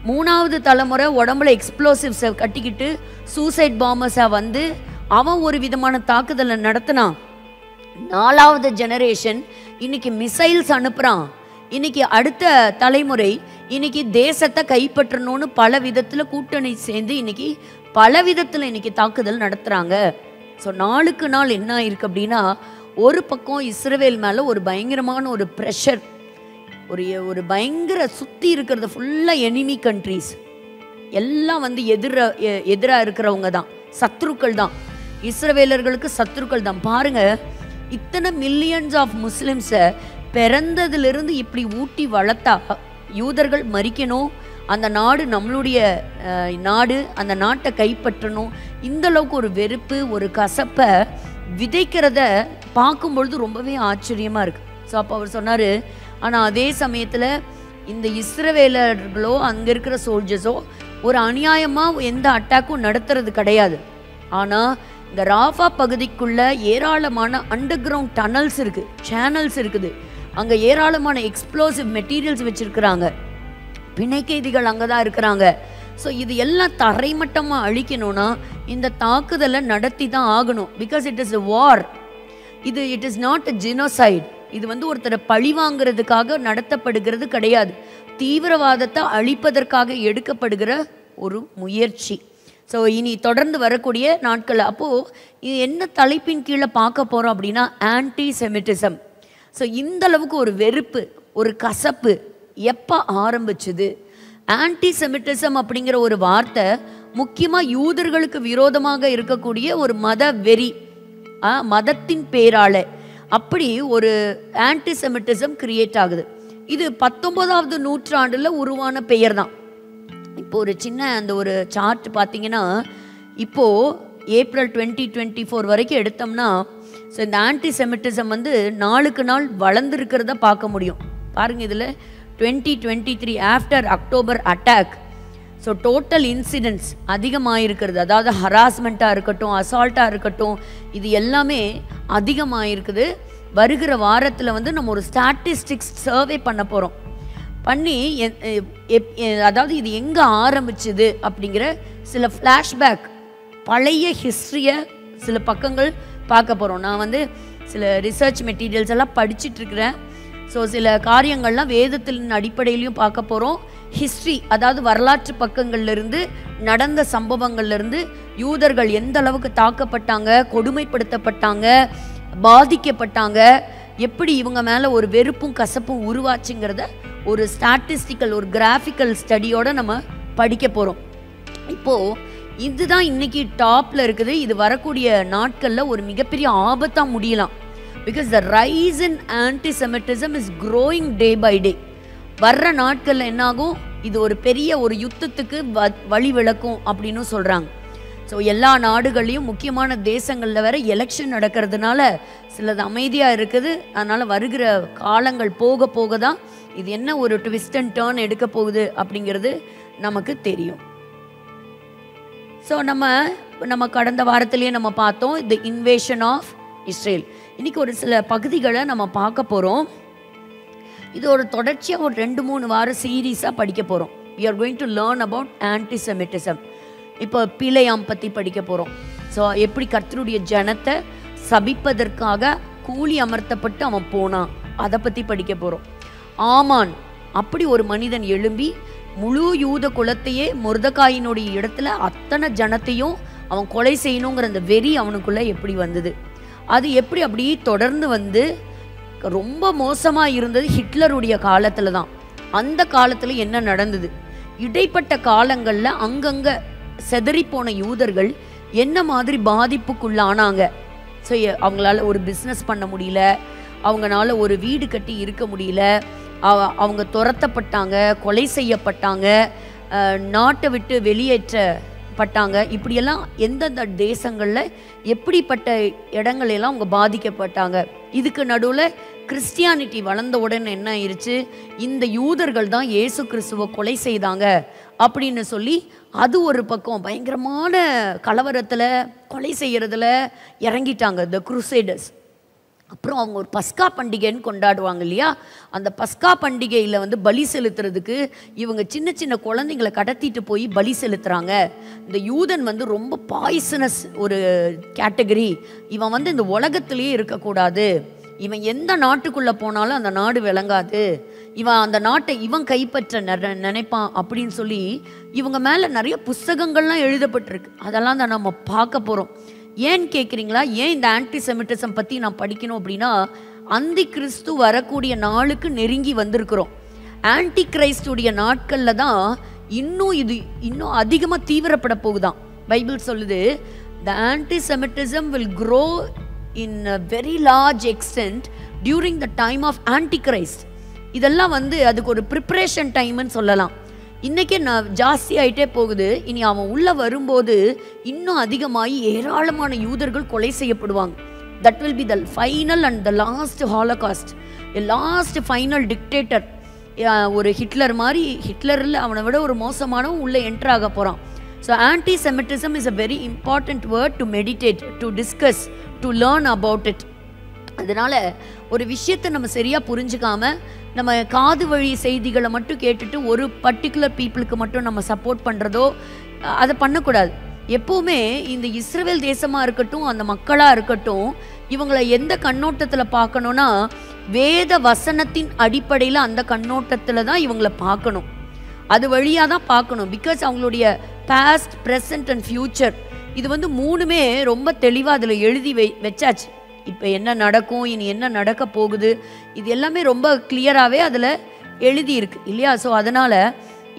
மூணாவது தலைமுறை உடம்புல எக்ஸ்ப்ளோசிவ்ஸை கட்டிக்கிட்டு சூசைட் பாம்பர்ஸாக வந்து அவன் ஒரு விதமான தாக்குதலை நடத்தினான், நாலாவது ஜெனரேஷன் இன்னைக்கு மிசைல்ஸ் அனுப்புகிறான், இன்னைக்கு அடுத்த தலைமுறை இன்னைக்கு தேசத்தை கைப்பற்றணும்னு பல விதத்தில் கூட்டணி சேர்ந்து இன்னைக்கு பல விதத்தில் இன்னைக்கு தாக்குதல் நடத்துகிறாங்க. ஸோ நாளுக்கு நாள் என்ன ஆயிருக்கு அப்படின்னா, ஒரு பக்கம் இஸ்ரவேல் மேலே ஒரு பயங்கரமான ஒரு ப்ரெஷர், ஒரு பயங்கர சுற்றி இருக்கிறது ஃபுல்லாக எனிமி கண்ட்ரீஸ் எல்லாம் வந்து எதிராக இருக்கிறவங்க தான், சத்ருக்கள் தான், இஸ்ரவேலர்களுக்கு சத்ருக்கள் தான். பாருங்கள், இத்தனை மில்லியன்ஸ் ஆஃப் முஸ்லிம்ஸை பிறந்ததுலேருந்து இப்படி ஊட்டி வளர்த்தா யூதர்கள் மறிக்கணும், அந்த நாடு நம்மளுடைய நாடு, அந்த நாட்டை கைப்பற்றணும், இந்த அளவுக்கு ஒரு வெறுப்பு ஒரு கசப்பை விதைக்கிறத பார்க்கும்பொழுது ரொம்பவே ஆச்சரியமாக இருக்குது. ஸோ அப்போ அவர் சொன்னார், ஆனால் அதே சமயத்தில் இந்த இஸ்ரவேலர்களோ அங்கே இருக்கிற சோல்ஜர்ஸோ ஒரு அநியாயமாக எந்த அட்டாக்கும் நடத்துறது கிடையாது. ஆனால் இந்த ராஃபா பகுதிக்குள்ள ஏராளமான அண்டர் கிரவுண்ட் டனல்ஸ் இருக்குது, சேனல்ஸ் இருக்குது, அங்கே ஏராளமான எக்ஸ்ப்ளோசிவ் மெட்டீரியல்ஸ் வச்சுருக்கிறாங்க, பிணை கைதிகள் அங்கே தான் இருக்கிறாங்க. ஸோ இது எல்லாம் தரைமட்டமாக அழிக்கணும்னா இந்த தாக்குதலை நடத்தி தான் ஆகணும். Because it is a war, it is not a genocide. இது வந்து ஒருத்தரை பழி வாங்கிறதுக்காக நடத்தப்படுகிறது கிடையாது, தீவிரவாதத்தை அழிப்பதற்காக எடுக்கப்படுகிற ஒரு முயற்சி. ஸோ இனி தொடர்ந்து வரக்கூடிய நாட்கள் அப்போது இது என்ன தலைப்பின் கீழே பார்க்க போகிறோம் அப்படின்னா, ஆன்டி செமிட்டிசம். ஸோ இந்த அளவுக்கு ஒரு வெறுப்பு ஒரு கசப்பு எப்போ ஆரம்பிச்சுது? ஆன்டி செமிட்டிசம் அப்படிங்கிற ஒரு வார்த்தை முக்கியமாக யூதர்களுக்கு விரோதமாக இருக்கக்கூடிய ஒரு மத வெறி, மதத்தின் பேரால அப்படி ஒரு ஆன்டி செமிட்டிசம் கிரியேட் ஆகுது. இது 19வது நூற்றாண்டில் உருவான பெயர் தான். இப்போ ஒரு சின்ன அந்த ஒரு சார்ட் பார்த்தீங்கன்னா, இப்போது ஏப்ரல் 2024 வரைக்கும் எடுத்தோம்னா, ஸோ இந்த ஆன்டி செமிட்டிசம் வந்து நாளுக்கு நாள் வளர்ந்துருக்கிறத பார்க்க முடியும். பாருங்கள், இதில் 2023 after October attack, so total incidents அதிகமாக இருக்கிறது, அதாவது ஹராஸ்மெண்ட்டாக இருக்கட்டும், அசால்ட்டாக இருக்கட்டும், இது எல்லாமே அதிகமாக இருக்குது. வருகிற வாரத்தில் வந்து நம்ம ஒரு ஸ்டாட்டிஸ்டிக்ஸ் சர்வே பண்ண போகிறோம். பண்ணி அதாவது இது எங்கே ஆரம்பிச்சுது அப்படிங்கிற சில ஃப்ளாஷ்பேக், பழைய ஹிஸ்ட்ரியை சில பக்கங்கள் பார்க்க போகிறோம். நான் வந்து சில ரிசர்ச் மெட்டீரியல்ஸ் எல்லாம் படிச்சுட்ருக்கிறேன். ஸோ சில காரியங்கள்லாம் வேதத்தின் அடிப்படையிலையும் பார்க்க போகிறோம். ஹிஸ்ட்ரி, அதாவது வரலாற்று பக்கங்கள்லேருந்து நடந்த சம்பவங்கள்லேருந்து யூதர்கள் எந்த அளவுக்கு தாக்கப்பட்டாங்க, கொடுமைப்படுத்தப்பட்டாங்க, பாதிக்கப்பட்டாங்க, எப்படி இவங்க மேலே ஒரு வெறுப்பும் கசப்பும் உருவாச்சுங்கிறத ஒரு ஸ்டாட்டிஸ்டிக்கல் ஒரு கிராஃபிக்கல் ஸ்டடியோடு நம்ம படிக்க போகிறோம். இப்போது இதுதான் இன்றைக்கி டாப்பில் இருக்குது. இது வரக்கூடிய நாட்களில் ஒரு மிகப்பெரிய ஆபத்தாக முடியலாம். Because the rise in antisemitism is growing day by day. வர்ற நாட்களில் என்னாகும், இது ஒரு பெரிய ஒரு யுத்தத்துக்கு வழிவிளக்கும் அப்படின்னு சொல்கிறாங்க. ஸோ எல்லா நாடுகள்லையும் முக்கியமான தேசங்களில் வேறு எலெக்ஷன் நடக்கிறதுனால சிலது அமைதியாக இருக்குது. அதனால் வருகிற காலங்கள் போக போக தான் இது என்ன ஒரு ட்விஸ்ட் அண்ட் டர்ன் எடுக்க போகுது அப்படிங்கிறது நமக்கு தெரியும். ஸோ நம்ம கடந்த வாரத்திலேயே நம்ம பார்த்தோம் தி இன்வேஷன் ஆஃப் இஸ்ரேல். இன்றைக்கி ஒரு சில பகுதிகளை நம்ம பார்க்க போகிறோம். இது ஒரு தொடர்ச்சியாக ஒரு 2-3 வார சீரீஸாக படிக்க போகிறோம். we are going to learn about anti-Semitism. இப்போ பிழையாம் பற்றி படிக்க போகிறோம். ஸோ எப்படி கர்த்தருடைய ஜனத்தை சபிப்பதற்காக கூலி அமர்த்தப்பட்டு அவன் போனான், அதை பற்றி படிக்க போகிறோம். ஆமான் அப்படி ஒரு மனிதன் எழும்பி முழு யூத குலத்தையே மொர்தெகாயினுடைய இடத்துல அத்தனை ஜனத்தையும் அவன் கொலை செய்யணுங்கிற அந்த வெறி அவனுக்குள்ள எப்படி வந்தது? அது எப்படி அப்படி தொடர்ந்து வந்து ரொம்ப மோசமாக இருந்தது ஹிட்லருடைய காலத்தில் தான். அந்த காலத்தில் என்ன நடந்தது? இடைப்பட்ட காலங்களில் அங்கங்கே செதறிப்போன யூதர்கள் என்ன மாதிரி பாதிப்புக்குள்ளானாங்க? ஸோ அவங்களால ஒரு பிஸ்னஸ் பண்ண முடியல, அவங்களால ஒரு வீடு கட்டி இருக்க முடியல, அவங்க துரத்தப்பட்டாங்க, கொலை செய்யப்பட்டாங்க, நாட்டை விட்டு வெளியேற்றப்பட்டாங்க. இப்படியெல்லாம் எந்தெந்த தேசங்களில் எப்படிப்பட்ட இடங்களெல்லாம் அவங்க பாதிக்கப்பட்டாங்க. இதுக்கு நடுவில் கிறிஸ்டியானிட்டி வளர்ந்த உடனே என்ன ஆயிடுச்சு? இந்த யூதர்கள் தான் இயேசு கிறிஸ்துவை கொலை செய்தாங்க அப்படின்னு சொல்லி அது ஒரு பக்கம் பயங்கரமான கலவரத்தில் கொலை செய்கிறதுல இறங்கிட்டாங்க த குருசேடர்ஸ். அப்புறம் அவங்க ஒரு பஸ்கா பண்டிகைன்னு கொண்டாடுவாங்க இல்லையா? அந்த பஸ்கா பண்டிகையில் வந்து பலி செலுத்துறதுக்கு இவங்க சின்ன சின்ன குழந்தைங்களை கடத்திட்டு போய் பலி செலுத்துகிறாங்க. இந்த யூதன் வந்து ரொம்ப பாய்சனஸ் ஒரு கேட்டகரி, இவன் வந்து இந்த உலகத்திலேயே இருக்கக்கூடாது, இவன் எந்த நாட்டுக்குள்ளே போனாலும் அந்த நாடு விளங்காது, இவன் அந்த நாட்டை இவன் கைப்பற்ற நினைப்பான் அப்படின்னு சொல்லி இவங்க மேலே நிறைய புஸ்தகங்கள்லாம் எழுதப்பட்டிருக்கு. அதெல்லாம் தான் நம்ம பார்க்க போகிறோம். ஏன்னு கேட்குறீங்களா? ஏன் இந்த ஆன்டிசெமிட்டிசம் பற்றி நான் படிக்கணும் அப்படின்னா, அந்தி கிறிஸ்து வரக்கூடிய நாளுக்கு நெருங்கி வந்திருக்கிறோம். ஆன்டி கிரைஸ்டுடைய நாட்களில் தான் இன்னும் அதிகமாக தீவிரப்பட போகுதான். பைபிள் சொல்லுது, the antisemitism will grow in a very large extent during the time of Antichrist. இதெல்லாம் வந்து அதுக்கு ஒரு ப்ரிப்ரேஷன் டைம்னு சொல்லலாம். இன்றைக்கே நான் ஜாஸ்தி ஆகிட்டே போகுது. இனி அவன் உள்ளே வரும்போது இன்னும் அதிகமாகி ஏராளமான யூதர்கள் கொலை செய்யப்படுவாங்க. That will be the final and the last holocaust, last final dictator. ஒரு ஹிட்லர் மாதிரி, ஹிட்லரில் அவனை விட ஒரு மோசமானவன் உள்ளே என்டர் ஆக போகிறான். So antisemitism is a very important word to meditate, to discuss, to learn about it. அதனால் ஒரு விஷயத்தை நம்ம சரியாக புரிஞ்சுக்காமல் நம்ம காது வழி செய்திகளை மட்டும் கேட்டுட்டு ஒரு பர்டிகுலர் பீப்புளுக்கு மட்டும் நம்ம சப்போர்ட் பண்ணுறதோ அதை பண்ணக்கூடாது. எப்போவுமே இந்த இஸ்ரவேல் தேசமாக இருக்கட்டும், அந்த மக்களாக இருக்கட்டும், இவங்களை எந்த கண்ணோட்டத்தில் பார்க்கணுன்னா வேத வசனத்தின் அடிப்படையில் அந்த கண்ணோட்டத்தில் தான் இவங்களை பார்க்கணும். அது வழியாக தான் பார்க்கணும். பிகாஸ் அவங்களுடைய பாஸ்ட், ப்ரெசன்ட் அண்ட் ஃப்யூச்சர் இது வந்து மூணுமே ரொம்ப தெளிவாக அதில் எழுதி வச்சாச்சு. இப்போ என்ன நடக்கும், இனி என்ன நடக்க போகுது, இது எல்லாமே ரொம்ப கிளியராகவே அதில் எழுதியிருக்கு இல்லையா? ஸோ அதனால்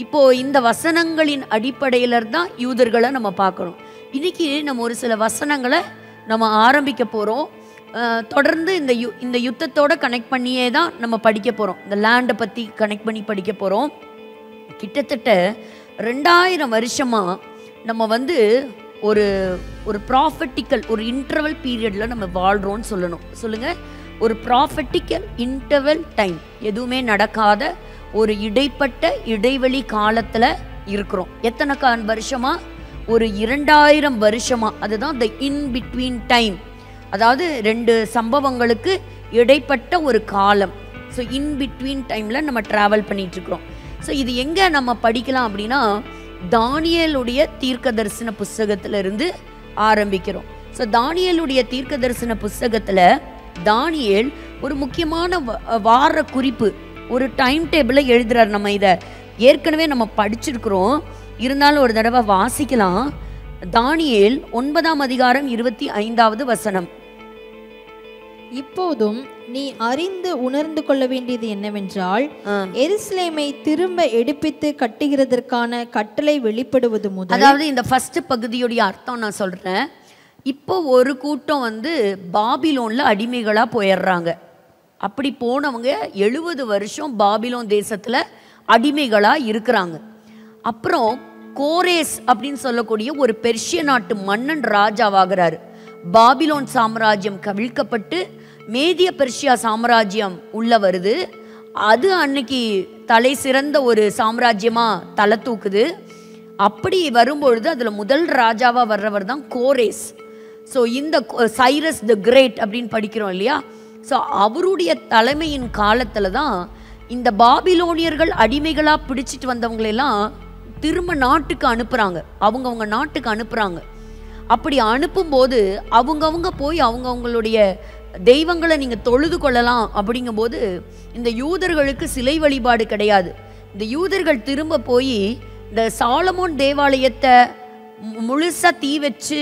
இப்போது இந்த வசனங்களின் அடிப்படையில் தான் யூதர்களை நம்ம பார்க்கணும். இன்றைக்கி நம்ம ஒரு சில வசனங்களை நம்ம ஆரம்பிக்க போகிறோம். தொடர்ந்து இந்த யுத்தத்தோடு கனெக்ட் பண்ணியே தான் நம்ம படிக்க போகிறோம். இந்த லேண்டை பற்றி கனெக்ட் பண்ணி படிக்க போகிறோம். கிட்டத்தட்ட 2000 வருஷமாக நம்ம வந்து ஒரு ப்ராஃபட்டிக்கல் ஒரு இன்டர்வல் பீரியடில் நம்ம வாழ்கிறோன்னு சொல்லுங்கள். ஒரு ப்ராஃபட்டிக்கல் இன்டர்வல் டைம், எதுவுமே நடக்காத ஒரு இடைப்பட்ட இடைவெளி காலத்தில் இருக்கிறோம். எத்தனை வருஷமாக? ஒரு 2000 வருஷமாக. அதுதான் த இன் பிட்வீன் டைம், அதாவது 2 சம்பவங்களுக்கு இடைப்பட்ட ஒரு காலம். ஸோ இன் பிட்வீன் டைமில் நம்ம ட்ராவல் பண்ணிகிட்ருக்குறோம். ஸோ இது எங்கே நம்ம படிக்கலாம் அப்படின்னா, தானியேலுடைய தீர்க்க தரிசன புஸ்தகத்திலிருந்து ஆரம்பிக்கிறோம். ஸோ தானியேலுடைய தீர்க்க தரிசன புஸ்தகத்தில் தானியேல் ஒரு முக்கியமான வார குறிப்பு, ஒரு டைம் டேபிளை எழுதுறார். நம்ம இதை ஏற்கனவே நம்ம படிச்சிருக்கிறோம், இருந்தாலும் ஒரு தடவை வாசிக்கலாம். தானியேல் 9ஆம் அதிகாரம் 25வது வசனம். இப்போதும் நீ அறிந்து உணர்ந்து கொள்ள வேண்டியது என்னவென்றால், எருசலேமை திரும்ப எடுப்பித்து கட்டுகிறதற்கான கட்டளை வெளிப்படுவது முதல். அதாவது இந்த ஃபர்ஸ்ட் பகுதியுடைய அர்த்தம் நான் சொல்றேன். இப்போ ஒரு கூட்டம் வந்து பாபிலோன்ல அடிமைகளா போயிடுறாங்க. அப்படி போனவங்க 70 வருஷம் பாபிலோன் தேசத்துல அடிமைகளா இருக்கிறாங்க. அப்புறம் கோரேஸ் அப்படின்னு சொல்லக்கூடிய ஒரு பெர்ஷிய நாட்டு மன்னன் ராஜாவாகிறாரு. பாபிலோன் சாம்ராஜ்யம் கவிழ்க்கப்பட்டு மேதிய பெர்ஷியா சாம்ராஜ்யம் உள்ள வருது. அது அன்னைக்கு தலை சிறந்த ஒரு சாம்ராஜ்யமாக தலை தூக்குது. அப்படி வரும்பொழுது அதில் முதல் ராஜாவாக வர்றவர் தான் கோரேஸ். ஸோ இந்த சைரஸ் த கிரேட் அப்படின்னு படிக்கிறோம் இல்லையா? ஸோ அவருடைய தலைமையின் காலத்தில் தான் இந்த பாபிலோனியர்கள் அடிமைகளாக பிடிச்சிட்டு வந்தவங்களெல்லாம் திரும்ப நாட்டுக்கு அனுப்புகிறாங்க, அவங்கவுங்க நாட்டுக்கு அனுப்புகிறாங்க. அப்படி அனுப்பும்போது அவங்கவுங்க போய் அவங்கவுங்களுடைய தெய்வங்களை நீங்க தொழுது கொள்ளலாம். அப்படிங்கும்போது இந்த யூதர்களுக்கு சிலை வழிபாடு கிடையாது. இந்த யூதர்கள் திரும்ப போய் இந்த சாலமோன் தேவாலயத்தை முழுசா தீ வச்சு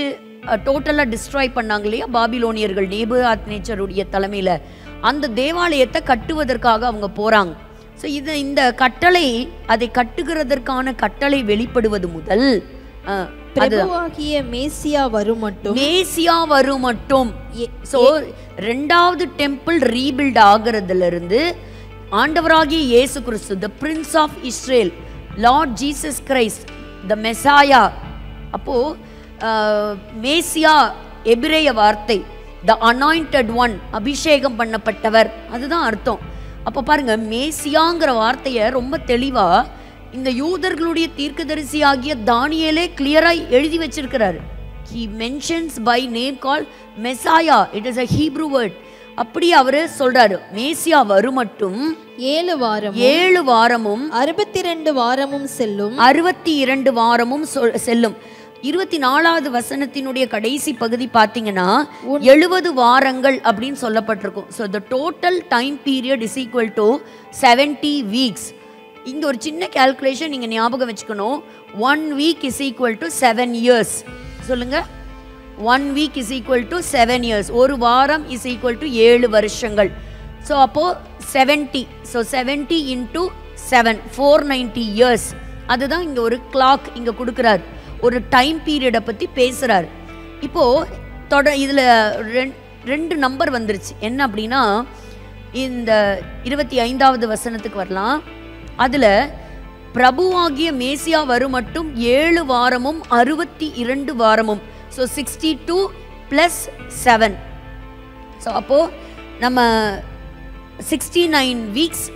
டோட்டலாக டிஸ்ட்ராய் பண்ணாங்க இல்லையா பாபிலோனியர்கள், நேபுகாத்நேச்சருடைய தலைமையில். அந்த தேவாலயத்தை கட்டுவதற்காக அவங்க போகிறாங்க. ஸோ இந்த கட்டளை, அதை கட்டுகிறதற்கான கட்டளை வெளிப்படுவது முதல் பிரபுவாகிய மேசியா வரும் மட்டும். ஸோ 2வது டெம்பிள் ரீபில்ட் ஆகிறதுல இருந்து ஆண்டவராகிய இயேசு கிறிஸ்து, the prince of Israel, Lord Jesus Christ, the Messiah. அப்போ மேசியா எபிரேய வார்த்தை, த அனாயிண்டட் ஒன், அபிஷேகம் பண்ணப்பட்டவர், அதுதான் அர்த்தம். அப்போ பாருங்க, மேசியாங்கிற வார்த்தையை ரொம்ப தெளிவா இந்த யூதர்களுடைய தீர்க்கதரிசி ஆகிய தானியேலே கிளியராய் எழுதி வச்சிருக்கிறாரு. he mentions by name called Messiah. it is a Hebrew word. அப்படி அவரு சொல்றாரு, மேசியா வரும் மட்டும் 7 வாரமும் 62 வாரமும் செல்லும். 62 வாரமும் செல்லும். 24வது வசனத்தினுடைய கடைசி பகுதி பார்த்தீங்கன்னா 70 வாரங்கள் அப்படின்னு சொல்லப்பட்டிருக்கும். So the total time period is equal to 70 weeks. இங்க ஒரு சின்ன கால்குலேஷன் நீங்க ஞாபகம் வச்சுக்கணும். 1 week is equal to 7 years. சொல்லுங்க, 1 week is equal to 7 years. ஒரு வாரம் is equal to 7 வருஷங்கள். ஸோ அப்போ 70, ஸோ 70 into 7, 490 years. அதுதான் இங்க ஒரு கிளாக் இங்க கொடுக்குறாரு, ஒரு டைம் பீரியடை பத்தி பேசுறாரு. இப்போ இதுல 2 நம்பர் வந்துருச்சு. என்ன அப்படின்னா, இந்த 25வது வசனத்துக்கு வரலாம். அதுல பிரபுவாகிய மேசியா வரும் மட்டும் 7 வாரமும் 62 வாரமும். ஸோ 62 + 7. ஸோ அப்போ நம்ம 69 வீக்ஸ்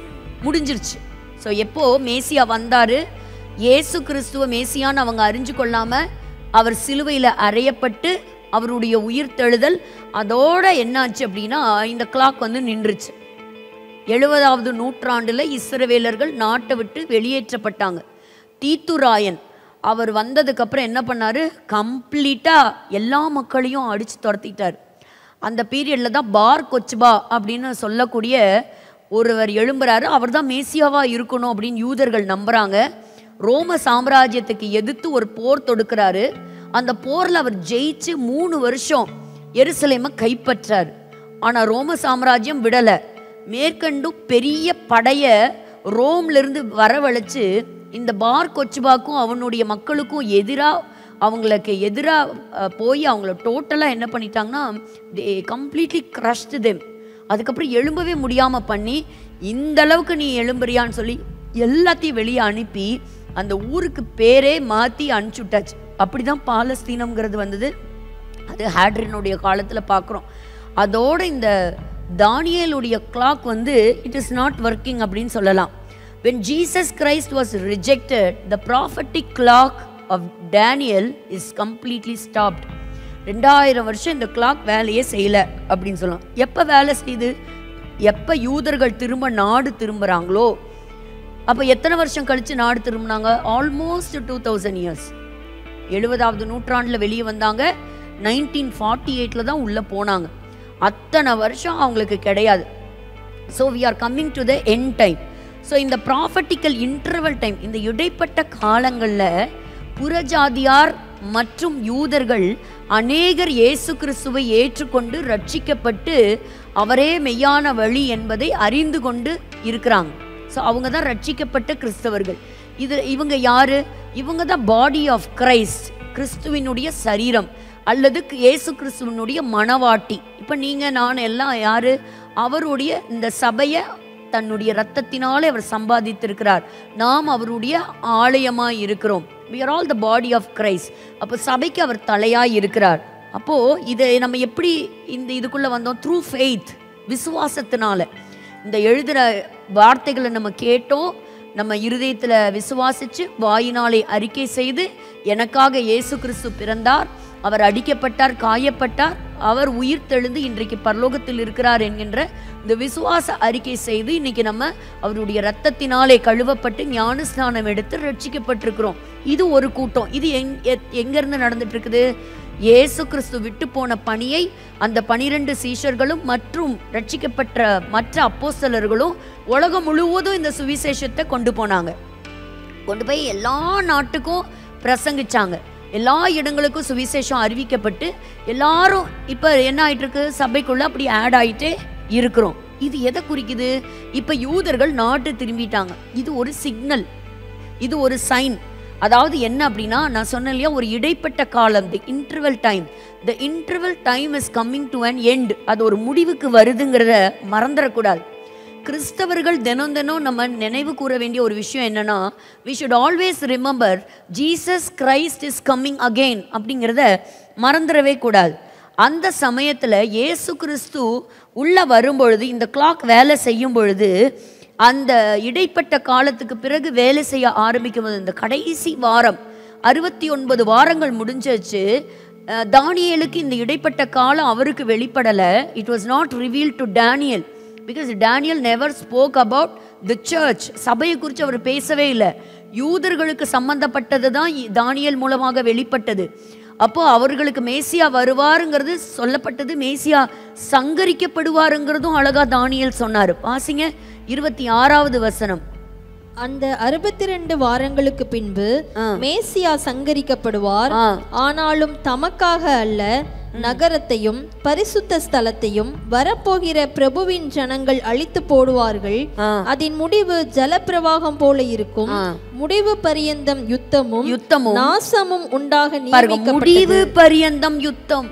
முடிஞ்சிருச்சு. ஸோ எப்போ மேசியா வந்தாரு, இயேசு கிறிஸ்துவ மேசியான்னு அவங்க அறிஞ்சு கொள்ளாம அவர் சிலுவையில் அறையப்பட்டு அவருடைய உயிர்த்தெழுதல், அதோட என்னாச்சு அப்படின்னா இந்த கிளாக் வந்து நின்றுச்சு. 70வது நூற்றாண்டுல இஸ்ரவேலர்கள் நாட்டை விட்டு வெளியேற்றப்பட்டாங்க. தீத்துராயன் அவர் வந்ததுக்கு அப்புறம் என்ன பண்ணாரு, கம்ப்ளீட்டா எல்லா மக்களையும் அடிச்சு துரத்திட்டார். அந்த பீரியட்ல தான் பார் கொச்பா அப்படின்னு சொல்லக்கூடிய ஒருவர் எழும்புறாரு. அவர் தான் மேசியாவா இருக்கணும் அப்படின்னு யூதர்கள் நம்புறாங்க. ரோம சாம்ராஜ்யத்துக்கு எதிர்த்து ஒரு போர் தொடுக்கிறாரு. அந்த போர்ல அவர் ஜெயிச்சு 3 வருஷம் எருசலேமை கைப்பற்றார். ஆனா ரோம சாம்ராஜ்யம் விடல. மேற்கண்டு பெரிய படைய ரோம்ல இருந்து வரவழைச்சு இந்த பார் கொச்சுபாக்கும் அவனுடைய மக்களுக்கும் அவங்களுக்கு எதிராக போய் அவங்கள டோட்டலாக என்ன பண்ணிட்டாங்கன்னா, தே கம்ப்ளீட்லி க்ரஷ்டு தெம். அதுக்கப்புறம் எழும்பவே முடியாமல் பண்ணி, இந்த அளவுக்கு நீ எழும்புறியான்னு சொல்லி எல்லாத்தையும் வெளியே அனுப்பி அந்த ஊருக்கு பேரே மாற்றி அனுப்பிச்சுட்டாச்சு. அப்படி தான் பாலஸ்தீனம்ங்கிறது வந்தது. அது ஹேட்ரினுடைய காலத்தில் பார்க்குறோம். அதோட இந்த தானியேலுடைய கிளாக் வந்து இட் இஸ் நாட் ஒர்க்கிங் அப்படின்னு சொல்லலாம். When Jesus Christ was rejected, the prophetic clock of Daniel is completely stopped. 2000 வருஷம் இந்த கிளாக் வேலையே செய்யல அப்படின்னு சொல்லலாம். எப்போ வேலை செய்யுது? எப்போ யூதர்கள் திரும்ப நாடு திரும்புகிறாங்களோ. அப்போ எத்தனை வருஷம் கழித்து நாடு திரும்பினாங்க? Almost 2000 years. 70வது நூற்றாண்டில் வெளியே வந்தாங்க. 1948 தான் உள்ளே போனாங்க. அத்தனை வருஷம் அவங்களுக்கு கிடையாது. So we are coming to the end time. So இந்த ப்ராஃபட்டிக்கல் இன்டர்வல் டைம், இந்த இடைப்பட்ட காலங்களில் புறஜாதியார் மற்றும் யூதர்கள் அநேகர் இயேசு கிறிஸ்துவை ஏற்றுக்கொண்டு ரட்சிக்கப்பட்டு அவரே மெய்யான வழி என்பதை அறிந்து கொண்டு இருக்கிறாங்க. ஸோ அவங்க தான் ரட்சிக்கப்பட்ட கிறிஸ்தவர்கள். இவங்க யாரு? இவங்க தான் பாடி ஆஃப் கிரைஸ்ட், கிறிஸ்துவினுடைய சரீரம் அல்லது இயேசு கிறிஸ்துவனுடைய மனவாட்டி. இப்போ நீங்கள் நான் எல்லாம் யாரு? அவருடைய இந்த சபையை தன்னுடைய இரத்தத்தினாலே அவர் சம்பாதித்திருக்கிறார். நாம் அவருடைய ஆலயமாய் இருக்கிறோம். we are all the body of Christ. அப்போ சபைக்கு அவர் தலையாய் இருக்கிறார். அப்போ இதை நம்ம எப்படி இதுக்குள்ள வந்தோம்? த்ரூ ஃபெய்த், விசுவாசத்தினால. இந்த எழுதுகிற வார்த்தைகளை நம்ம கேட்டோம், நம்ம இருதயத்தில் விசுவாசிச்சு வாயினாலே அறிக்கை செய்து எனக்காக இயேசு கிறிஸ்து பிறந்தார், அவர் அடிக்கப்பட்டார், காயப்பட்டார், அவர் உயிர் தெழுந்து இன்றைக்கு பரலோகத்தில் இருக்கிறார் என்கின்ற இந்த விசுவாச அறிக்கை செய்து இன்னைக்கு நம்ம அவருடைய இரத்தத்தினாலே கழுவப்பட்டு ஞான ஸ்நானம் எடுத்து ரட்சிக்கப்பட்டிருக்கிறோம். இது ஒரு கூட்டம். இது எங்கிருந்து நடந்துட்டு இருக்குது? இயேசு கிறிஸ்து விட்டு போன பணியை அந்த 12 சீஷர்களும் மற்றும் ரட்சிக்கப்பட்ட மற்ற அப்போஸ்தலர்களும் உலகம் முழுவதும் இந்த சுவிசேஷத்தை கொண்டு போனாங்க. கொண்டு போய் எல்லா நாட்டுக்கும் பிரசங்கிச்சாங்க. எல்லா இடங்களுக்கும் சுவிசேஷம் அறிவிக்கப்பட்டு எல்லாரும் இப்போ என்ன ஆயிட்டு இருக்கு? சபைக்குள்ள அப்படி ஆட் ஆயிட்டே இருக்கிறோம். இது எதை குறிக்குது? இப்போ யூதர்கள் நாட்டு திரும்பிட்டாங்க. இது ஒரு சிக்னல், இது ஒரு சைன். அதாவது என்ன அப்படின்னா, நான் சொன்னேன் இல்லையா, ஒரு இடைப்பட்ட காலம், தி interval time. The interval time is coming to an end. அது ஒரு முடிவுக்கு வருதுங்கிறத மறந்துடக்கூடாது. கிறிஸ்தவர்கள் தினம் தினம் நம்ம நினைவு கூற வேண்டிய ஒரு விஷயம் என்னன்னா, we should always remember Jesus Christ is coming again அப்படிங்கிறத மறந்துடவே கூடாது. அந்த சமயத்தில் இயேசு கிறிஸ்து உள்ள வரும்பொழுது, இந்த கிளாக் வேலை செய்யும் பொழுது, அந்த இடைப்பட்ட காலத்துக்கு பிறகு வேலை செய்ய ஆரம்பிக்கும் போது, இந்த கடைசி வாரம் 69 வாரங்கள் முடிஞ்சிச்சு. தானியேலுக்கு இந்த இடைப்பட்ட காலம் அவருக்கு வெளிப்படலை. It was not revealed to Daniel. Because Daniel never spoke about the church. சபையை குறித்து அவர் பேசவே இல்லை. யூதர்களுக்கு சம்பந்தப்பட்டது தான் தானியேல் மூலமாக வெளிப்பட்டது. அப்போ அவர்களுக்கு மேசியா வருவாருங்கிறது சொல்லப்பட்டது, மேசியா சங்கரிக்கப்படுவாருங்கிறதும் அழகா தானியேல் சொன்னார். வாசிங்க 26வது வசனம். அந்த 62 வாரங்களுக்கு பின்பு மேசியா சங்கரிக்கப்படுவார், ஆனாலும் தமக்காக அல்ல, நகரத்தையும் பரிசுத்த ஸ்தலத்தையும் வரப்போகிற பிரபுவின் ஜனங்கள் அழித்து போடுவார்கள். அதன் முடிவு ஜலப்பிரவாகம் போல இருக்கும். முடிவு பரியந்தம் யுத்தமும் நாசமும் உண்டாக நியமிக்கப்பட்டது. முடிவு பரியந்தம் யுத்தம்,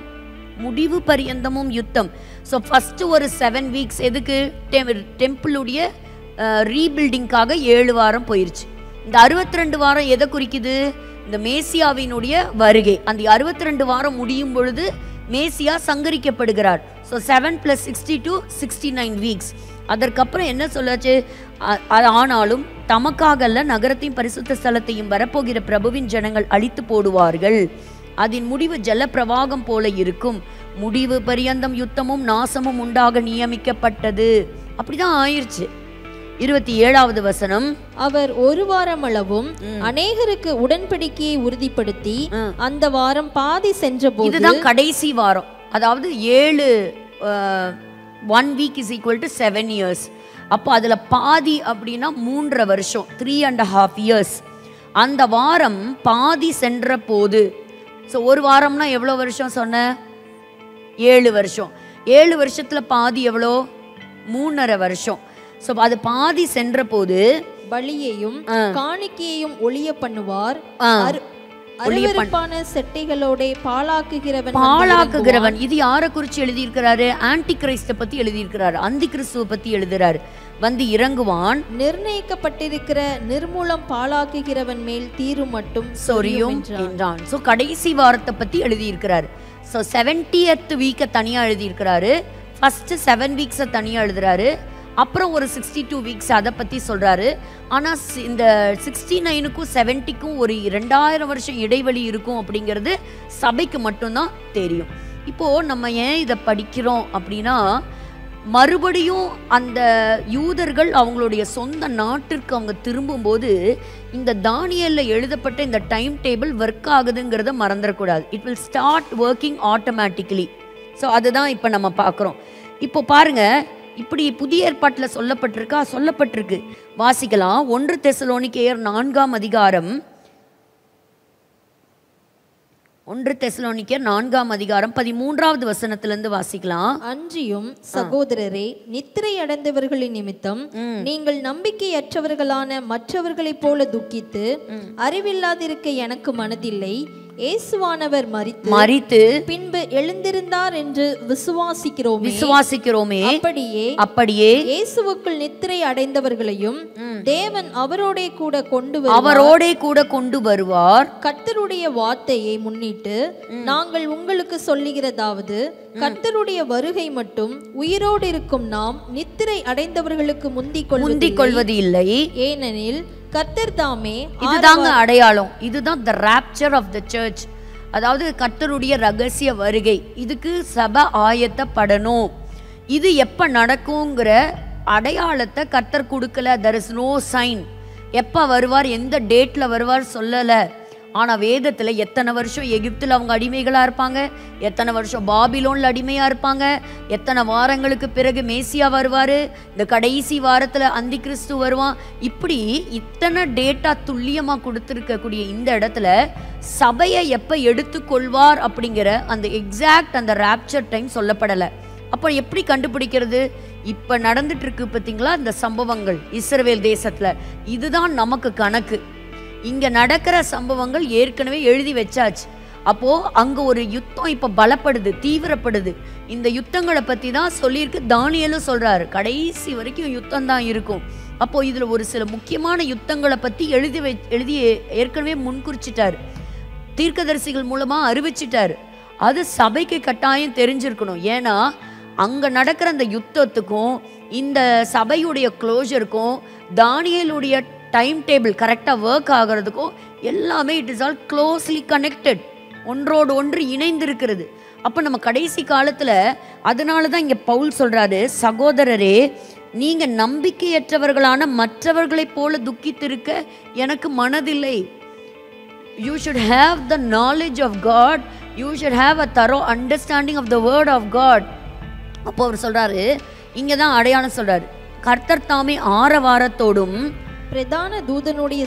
முடிவு பரியந்தமும் யுத்தம். ஸோ ஃபர்ஸ்ட் ஒரு 7 வீக்ஸ் எதுக்கு? டெம்பிளுடைய ரீபில்டிங்காக 7 வாரம் போயிருச்சு. இந்த 62 வாரம் எதை குறிக்குது? இந்த மேசியாவினுடைய வருகை. அந்த 62 வாரம் முடியும் பொழுது மேசியா சங்கரிக்கப்படுகிறார். So 7 + 62 69 weeks. அதற்கப்புறம் என்ன சொல்லாச்சு? ஆனாலும் தமக்காக அல்ல, நகரத்தையும் பரிசுத்த ஸ்தலத்தையும் வரப்போகிற பிரபுவின் ஜனங்கள் அழித்து போடுவார்கள். அதன் முடிவு ஜலப்பிரவாகம் போல இருக்கும். முடிவு பரியந்தம் யுத்தமும் நாசமும் உண்டாக நியமிக்கப்பட்டது. அப்படிதான் ஆயிடுச்சு. 27வது வசனம். அவர் ஒரு வாரம் அளவும் அநேகருக்கு உடன்படிக்கையை உறுதிப்படுத்தி அந்த வாரம் பாதி சென்றபோது, இதுதான் கடைசி வாரம். அதாவது 1 week is equal to 7 years. அப்போ அதில் பாதி அப்படின்னா 3.5 வருஷம், 3.5 இயர்ஸ். அந்த வாரம் பாதி சென்ற போது, ஸோ ஒரு வாரம்னா எவ்வளோ வருஷம் சொன்ன? 7 வருஷம். 7 வருஷத்தில் பாதி எவ்வளோ? 3.5 வருஷம். ஸோ அது பாதி சென்ற போது பலியையும் காணிக்கையையும் ஒளிய பண்ணுவார். அருவருப்பான செட்டைகளோட பாழாக்குகிறவன். இது யாரை குறித்து எழுதியிருக்கிறாரு? ஆன்டி கிரைஸ்ட பத்தி எழுதியிருக்கிறாரு, அந்தி கிறிஸ்துவ பத்தி எழுதுறாரு. வந்து இறங்குவான், நிர்ணயிக்கப்பட்டிருக்கிற நிர்மூலம் பாழாக்குகிறவன் மேல் தீரு மட்டும் சொரியும் என்றான். ஸோ கடைசி வாரத்தை பத்தி எழுதியிருக்கிறாரு. ஸோ 70th வீக்கை தனியா எழுதியிருக்கிறாரு. ஃபர்ஸ்ட் 7 வீக்ஸை தனியா எழுதுறாரு. அப்புறம் ஒரு 62 வீக்ஸ் அதை பற்றி சொல்கிறாரு. ஆனால் இந்த 69க்கும் 70க்கும் ஒரு 2000 வருஷம் இடைவெளி இருக்கும் அப்படிங்கிறது சபைக்கு மட்டும்தான் தெரியும். இப்போது நம்ம ஏன் இதை படிக்கிறோம் அப்படின்னா, மறுபடியும் அந்த யூதர்கள் அவங்களுடைய சொந்த நாட்டிற்கு அவங்க திரும்பும்போது இந்த தானியேலில் எழுதப்பட்ட இந்த டைம் டேபிள் ஒர்க் ஆகுதுங்கிறத மறந்துடக்கூடாது. It will start working automatically. So அதுதான் இப்போ நம்ம பார்க்குறோம். இப்போ பாருங்கள், இப்படி புதிய ஏற்பாட்டில் சொல்லப்பட்டிருக்கு. வாசிக்கலாம். 1 தெசலோனிக்கேயர் 4ஆம் அதிகாரம், 1 தெசலோனிக்கேயர் 4ஆம் அதிகாரம் 13வது வசனத்திலிருந்து வாசிக்கலாம். அன்றியும் சகோதரரே, நித்திரை அடைந்தவர்களின் நிமித்தம் நீங்கள் நம்பிக்கையற்றவர்களான மற்றவர்களைப் போல துக்கித்து அறிவில்லாதிருக்க எனக்கு மனதில்லை. இயேசுவானவர் மரித்து பின்பு எழுந்திருந்தார் என்று விசுவாசிக்கிறோமே. அப்படியே இயேசுவுக்குள் நித்திரை அடைந்தவர்களையும் தேவன் அவரோடே கூட கொண்டு வருவார். கர்த்தருடைய வார்த்தையை முன்னிட்டு நாங்கள் உங்களுக்கு சொல்லுகிறதாவது, கர்த்தருடைய வருகை மட்டும் உயிரோடு இருக்கும் நாம் நித்திரை அடைந்தவர்களுக்கு முந்திக் கொள்வது இல்லை. ஏனெனில் கர்த்தர் தாமே, இதுதாங்க அடையாளம். இதுதான் the rapture of the church. அதாவது கர்த்தருடைய ரகசிய வருகை, இதுக்கு சபை ஆயத்தப்படணும். இது எப்போ நடக்குங்கிற அடையாளத்தை கர்த்தர் கொடுக்கல. there is no sign. எப்போ வருவார், எந்த டேட்டில் வருவார் சொல்லலை. ஆனால் வேதத்தில் எத்தனை வருஷம் எகிப்தில் அவங்க அடிமைகளாக இருப்பாங்க, எத்தனை வருஷம் பாபிலோனில் அடிமையாக இருப்பாங்க, எத்தனை வாரங்களுக்கு பிறகு மேசியா வருவார், இந்த கடைசி வாரத்தில் அந்தி கிறிஸ்து வருவான், இப்படி இத்தனை டேட்டா துல்லியமாக கொடுத்துருக்கக்கூடிய இந்த இடத்துல சபையை எப்போ எடுத்துக்கொள்வார் அப்படிங்கிற அந்த எக்ஸாக்ட் அந்த ராப்சர் டைம் சொல்லப்படலை. அப்போ எப்படி கண்டுபிடிக்கிறது? இப்போ நடந்துட்டு இருக்கு பார்த்தீங்களா இந்த சம்பவங்கள் இஸ்ரவேல் தேசத்தில், இதுதான் நமக்கு கணக்கு. இங்கே நடக்கிற சம்பவங்கள் ஏற்கனவே எழுதி வச்சாச்சு. அப்போது அங்கே ஒரு யுத்தம் இப்போ பலப்படுது, தீவிரப்படுது. இந்த யுத்தங்களை பற்றி தான் சொல்லியிருக்கு. தானியேலும் சொல்கிறாரு கடைசி வரைக்கும் யுத்தம் தான் இருக்கும். அப்போது இதில் ஒரு சில முக்கியமான யுத்தங்களை பற்றி எழுதி ஏற்கனவே முன்குறிச்சிட்டார், தீர்க்கதரிசிகள் மூலமாக அறிவிச்சிட்டார். அது சபைக்கு கட்டாயம் தெரிஞ்சிருக்கணும். ஏன்னா அங்கே நடக்கிற அந்த யுத்தத்துக்கும் இந்த சபையுடைய க்ளோஷருக்கும் தானியேலுடைய டைம் டேபிள் கரெக்டாக ஒர்க் ஆகிறதுக்கும் எல்லாமே it is all closely connected, ஒன்றோடு ஒன்று இணைந்திருக்கிறது. அப்போ நம்ம கடைசி காலத்தில் அதனால தான் இங்கே பவுல் சொல்கிறாரு, சகோதரரே நீங்கள் நம்பிக்கையற்றவர்களான மற்றவர்களைப் போல துக்கித்திருக்க எனக்கு மனதில்லை. You should have the knowledge of God. You should have a thorough understanding of the word of God. அப்போ அவர் சொல்கிறாரு, இங்கே தான் அடையாளம் சொல்கிறாரு, கர்த்தர் தாமே ஆரவாரத்தோடும் பிரதான தூதனுடைய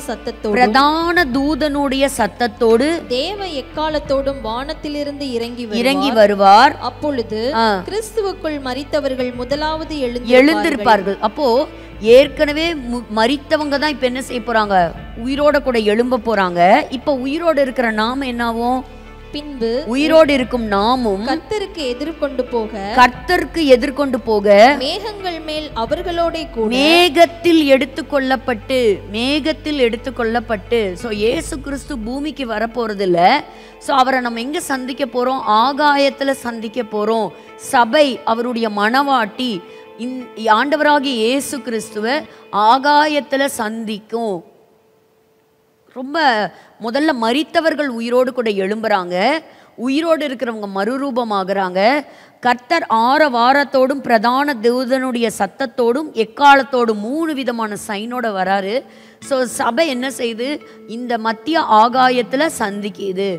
சத்தத்தோடு தேவ எக்காலத்தோடும் வானத்திலிருந்து இறங்கி வருவார். அப்பொழுது கிறிஸ்துவுக்குள் மரித்தவர்கள் முதலாவது எழுந்திருப்பார்கள். அப்போ ஏற்கனவே மரித்தவங்க தான் இப்ப என்ன செய்ய போறாங்க, உயிரோட கூட எழும்ப போறாங்க. இப்ப உயிரோடு இருக்கிற நாம என்னாவும், பின்பு உயிரோடு இருக்கும் நாமும் கர்த்தருக்கு எதிர்கொண்டு போக மேகங்கள் மேல் அவர்களோட கூட மேகத்தில் எடுத்துக்கொள்ளப்பட்டு ஸோ இயேசு கிறிஸ்து பூமிக்கு வரப்போறது இல்லை. ஸோ அவரை நம்ம எங்க சந்திக்க போறோம், ஆகாயத்துல சந்திக்க போறோம். சபை அவருடைய மணவாட்டி ஆண்டவராகிய இயேசு கிறிஸ்துவை ஆகாயத்துல சந்திக்கும். ரொம்ப முதல்ல மரித்தவர்கள் உயிரோடு கூட எழும்புறாங்க, உயிரோடு இருக்கிறவங்க மறுரூபமாகறாங்க. கர்த்தர் ஆரவாரத்தோடும் பிரதான தூதனுடைய சத்தத்தோடும் எக்காலத்தோடும் 3 விதமான சைனோட வராரு. ஸோ சபை என்ன செய்யுது, இந்த மத்திய ஆகாயத்தில் சந்திக்குது.